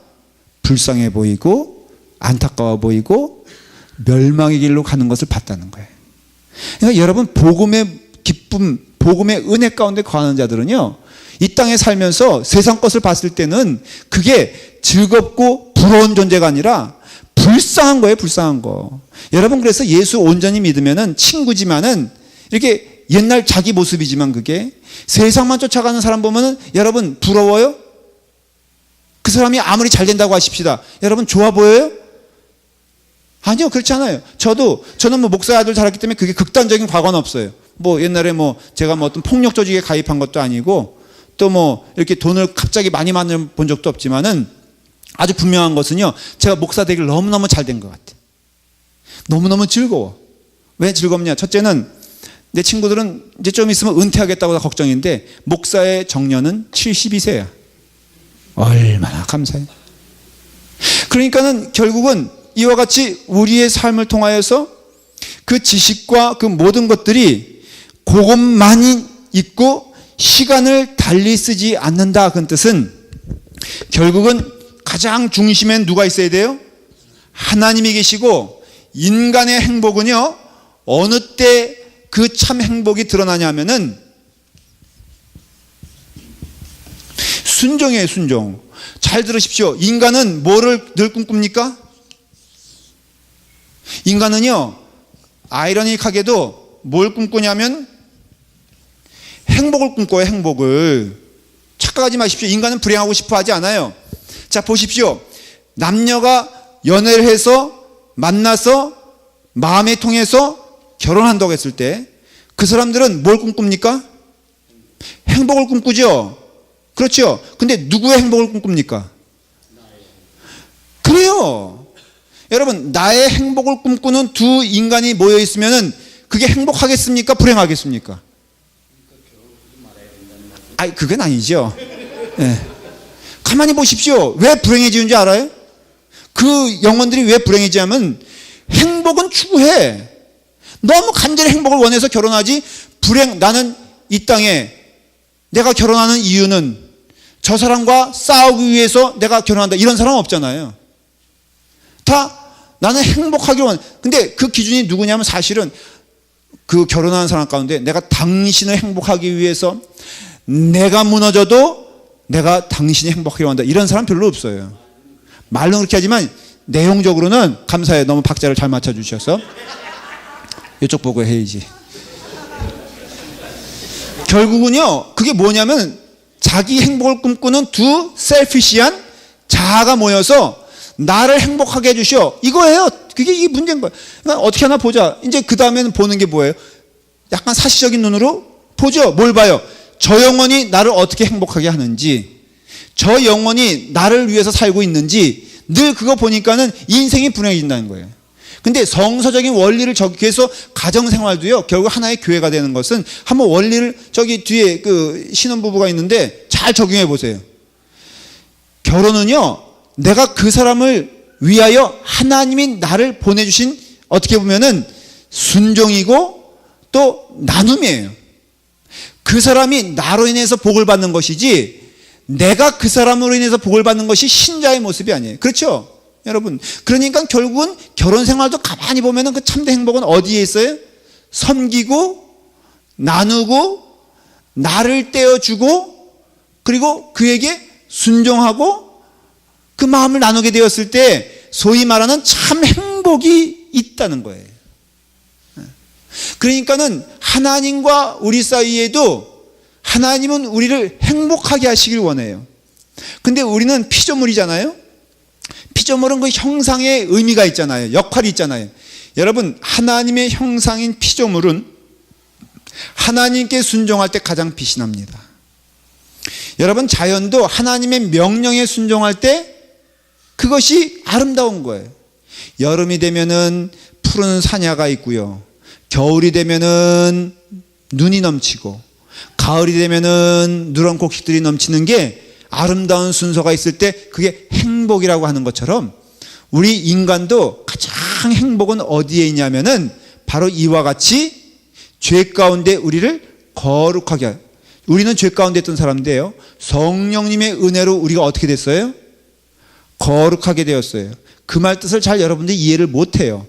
Speaker 1: 불쌍해 보이고 안타까워 보이고 멸망의 길로 가는 것을 봤다는 거예요. 그러니까 여러분, 복음의 기쁨, 복음의 은혜 가운데 거하는 자들은요, 이 땅에 살면서 세상 것을 봤을 때는 그게 즐겁고 부러운 존재가 아니라 불쌍한 거예요, 불쌍한 거. 여러분, 그래서 예수 온전히 믿으면은 친구지만은 이렇게 옛날 자기 모습이지만 그게 세상만 쫓아가는 사람 보면은 여러분 부러워요? 그 사람이 아무리 잘 된다고 하십시다. 여러분 좋아 보여요? 아니요, 그렇지 않아요. 저는 뭐 목사 아들 자랐기 때문에 그게 극단적인 과거는 없어요. 뭐 옛날에 뭐 제가 뭐 어떤 폭력 조직에 가입한 것도 아니고 또 뭐 이렇게 돈을 갑자기 많이 만들어 본 적도 없지만은 아주 분명한 것은요, 제가 목사 되길 너무너무 잘 된 것 같아요. 너무너무 즐거워. 왜 즐겁냐? 첫째는 내 친구들은 이제 좀 있으면 은퇴하겠다고 다 걱정인데 목사의 정년은 72세야. 얼마나 감사해. 그러니까는 결국은 이와 같이 우리의 삶을 통하여서 그 지식과 그 모든 것들이 그것만이 있고 시간을 달리 쓰지 않는다. 그 뜻은 결국은 가장 중심엔 누가 있어야 돼요? 하나님이 계시고 인간의 행복은요, 어느 때 그 참 행복이 드러나냐 하면은 순종이에요, 순종. 잘 들으십시오. 인간은 뭐를 늘 꿈꿉니까? 인간은요, 아이러니하게도 뭘 꿈꾸냐면 행복을 꿈꿔요, 행복을. 착각하지 마십시오. 인간은 불행하고 싶어 하지 않아요. 자, 보십시오. 남녀가 연애를 해서 만나서 마음에 통해서 결혼한다고 했을 때 그 사람들은 뭘 꿈꿉니까? 행복을 꿈꾸죠. 그렇죠. 근데 누구의 행복을 꿈꿉니까? 그래요. 여러분, 나의 행복을 꿈꾸는 두 인간이 모여 있으면은 그게 행복하겠습니까? 불행하겠습니까? 아니, 그건 아니죠. 네. 가만히 보십시오. 왜 불행해지는 줄 알아요? 그 영혼들이 왜 불행해지냐면 행복은 추구해. 너무 간절히 행복을 원해서 결혼하지. 나는 이 땅에 내가 결혼하는 이유는 저 사람과 싸우기 위해서 내가 결혼한다, 이런 사람은 없잖아요. 다 나는 행복하기를 원해. 근데 그 기준이 누구냐면 사실은 그 결혼하는 사람 가운데 내가 당신을 행복하기 위해서 내가 무너져도 내가 당신이 행복하기를 원한다, 이런 사람 별로 없어요. 말로는 그렇게 하지만 내용적으로는 감사해요. 너무 박자를 잘 맞춰주셔서. 이쪽 보고 해야지. 결국은요, 그게 뭐냐면 자기 행복을 꿈꾸는 두 셀피시한 자아가 모여서 나를 행복하게 해주셔, 이거예요. 그게 이 문제인 거예요. 그러니까 어떻게 하나 보자. 이제 그 다음에는 보는 게 뭐예요? 약간 사실적인 눈으로 보죠. 뭘 봐요? 저 영혼이 나를 어떻게 행복하게 하는지, 저 영혼이 나를 위해서 살고 있는지, 늘 그거 보니까는 인생이 불행해진다는 거예요. 근데 성서적인 원리를 적용해서 가정생활도요, 결국 하나의 교회가 되는 것은, 한번 원리를, 저기 뒤에 그 신혼부부가 있는데 잘 잘 적용해 보세요. 결혼은요, 내가 그 사람을 위하여 하나님이 나를 보내주신 어떻게 보면은 순종이고 또 나눔이에요. 그 사람이 나로 인해서 복을 받는 것이지 내가 그 사람으로 인해서 복을 받는 것이 신자의 모습이 아니에요. 그렇죠? 여러분. 그러니까 결국은 결혼 생활도 가만히 보면은 그 참된 행복은 어디에 있어요? 섬기고 나누고 나를 떼어주고 그리고 그에게 순종하고 그 마음을 나누게 되었을 때 소위 말하는 참 행복이 있다는 거예요. 그러니까는 하나님과 우리 사이에도 하나님은 우리를 행복하게 하시길 원해요. 근데 우리는 피조물이잖아요. 피조물은 그 형상의 의미가 있잖아요. 역할이 있잖아요. 여러분, 하나님의 형상인 피조물은 하나님께 순종할 때 가장 빛이 납니다. 여러분, 자연도 하나님의 명령에 순종할 때 그것이 아름다운 거예요. 여름이 되면은 푸른 사냐가 있고요. 겨울이 되면은 눈이 넘치고 가을이 되면은 누런 곡식들이 넘치는 게 아름다운 순서가 있을 때 그게 행복이라고 하는 것처럼 우리 인간도 가장 행복은 어디에 있냐면은 바로 이와 같이 죄 가운데 우리를 거룩하게 하요. 우리는 죄 가운데 있던 사람인데요. 성령님의 은혜로 우리가 어떻게 됐어요? 거룩하게 되었어요. 그 말 뜻을 잘 여러분들이 이해를 못해요.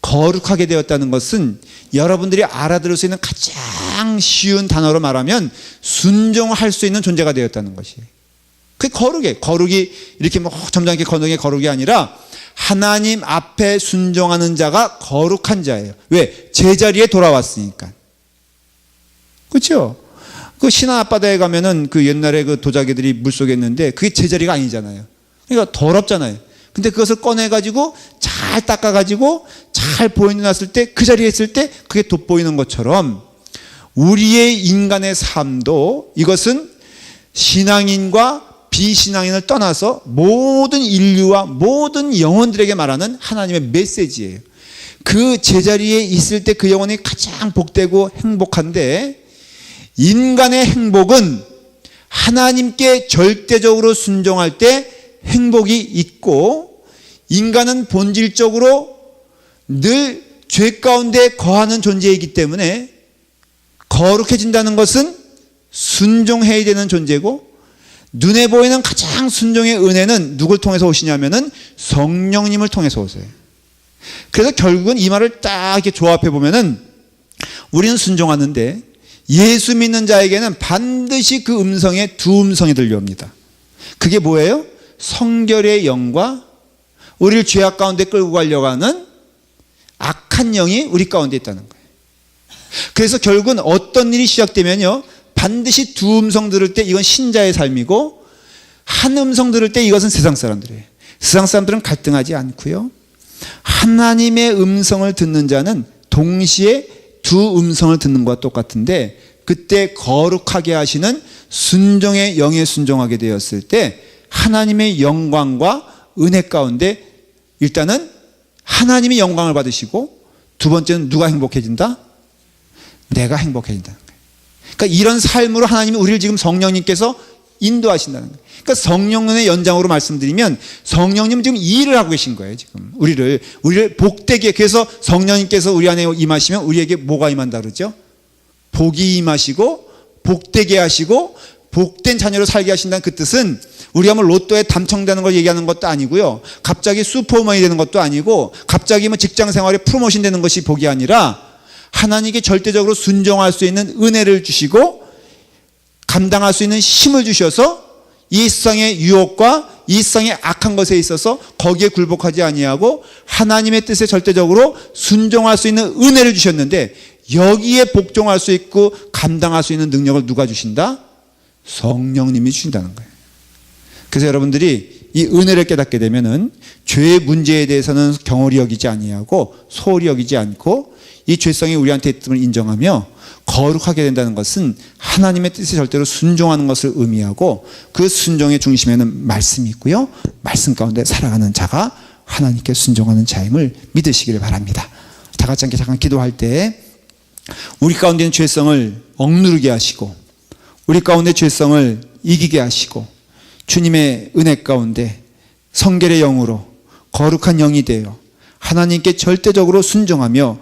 Speaker 1: 거룩하게 되었다는 것은 여러분들이 알아들을 수 있는 가장 쉬운 단어로 말하면 순종할 수 있는 존재가 되었다는 것이. 그게 거룩이에요. 거룩이 이렇게 뭐 점잖게 걷는 게 거룩이 아니라 하나님 앞에 순종하는 자가 거룩한 자예요. 왜? 제자리에 돌아왔으니까. 그렇죠? 그 신안 앞바다에 가면은 그 옛날에 그 도자기들이 물속에 있는데 그게 제자리가 아니잖아요. 그러니까 더럽잖아요. 근데 그것을 꺼내가지고 잘 닦아가지고 잘 보여놨을 때 그 자리에 있을 때 그게 돋보이는 것처럼 우리의 인간의 삶도 이것은 신앙인과 비신앙인을 떠나서 모든 인류와 모든 영혼들에게 말하는 하나님의 메시지예요. 그 제자리에 있을 때 그 영혼이 가장 복되고 행복한데 인간의 행복은 하나님께 절대적으로 순종할 때 행복이 있고 인간은 본질적으로 늘 죄 가운데 거하는 존재이기 때문에 거룩해진다는 것은 순종해야 되는 존재고 눈에 보이는 가장 순종의 은혜는 누굴 통해서 오시냐면은 성령님을 통해서 오세요. 그래서 결국은 이 말을 딱 이렇게 조합해 보면은 우리는 순종하는데 예수 믿는 자에게는 반드시 그 음성에 두 음성이 들려옵니다. 그게 뭐예요? 성결의 영과 우리를 죄악 가운데 끌고 가려고 하는 악한 영이 우리 가운데 있다는 거예요. 그래서 결국은 어떤 일이 시작되면요 반드시 두 음성 들을 때 이건 신자의 삶이고 한 음성 들을 때 이것은 세상 사람들이에요. 세상 사람들은 갈등하지 않고요 하나님의 음성을 듣는 자는 동시에 두 음성을 듣는 것과 똑같은데 그때 거룩하게 하시는 순종의 영에 순종하게 되었을 때 하나님의 영광과 은혜 가운데 일단은 하나님이 영광을 받으시고 두 번째는 누가 행복해진다? 내가 행복해진다는 거예요. 그러니까 이런 삶으로 하나님이 우리를 지금 성령님께서 인도하신다는 거예요. 그러니까 성령의 연장으로 말씀드리면 성령님은 지금 이 일을 하고 계신 거예요. 지금 우리를 복되게 그래서 성령님께서 우리 안에 임하시면 우리에게 뭐가 임한다 그러죠? 복이 임하시고 복되게 하시고 복된 자녀로 살게 하신다는 그 뜻은 우리가 뭐 로또에 당첨되는 걸 얘기하는 것도 아니고요. 갑자기 슈퍼맨이 되는 것도 아니고 갑자기 뭐 직장 생활에 프로모션 되는 것이 복이 아니라 하나님께 절대적으로 순종할 수 있는 은혜를 주시고 감당할 수 있는 힘을 주셔서 이 세상의 유혹과 이 세상의 악한 것에 있어서 거기에 굴복하지 아니하고 하나님의 뜻에 절대적으로 순종할 수 있는 은혜를 주셨는데 여기에 복종할 수 있고 감당할 수 있는 능력을 누가 주신다? 성령님이 주신다는 거예요. 그래서 여러분들이 이 은혜를 깨닫게 되면은 죄의 문제에 대해서는 경홀히 여기지 아니하고 소홀히 여기지 않고 이 죄성이 우리한테 있음을 인정하며 거룩하게 된다는 것은 하나님의 뜻에 절대로 순종하는 것을 의미하고 그 순종의 중심에는 말씀이 있고요. 말씀 가운데 살아가는 자가 하나님께 순종하는 자임을 믿으시기를 바랍니다. 다 같이 함께 잠깐 기도할 때 우리 가운데 있는 죄성을 억누르게 하시고 우리 가운데 죄성을 이기게 하시고 주님의 은혜 가운데 성결의 영으로 거룩한 영이 되어 하나님께 절대적으로 순종하며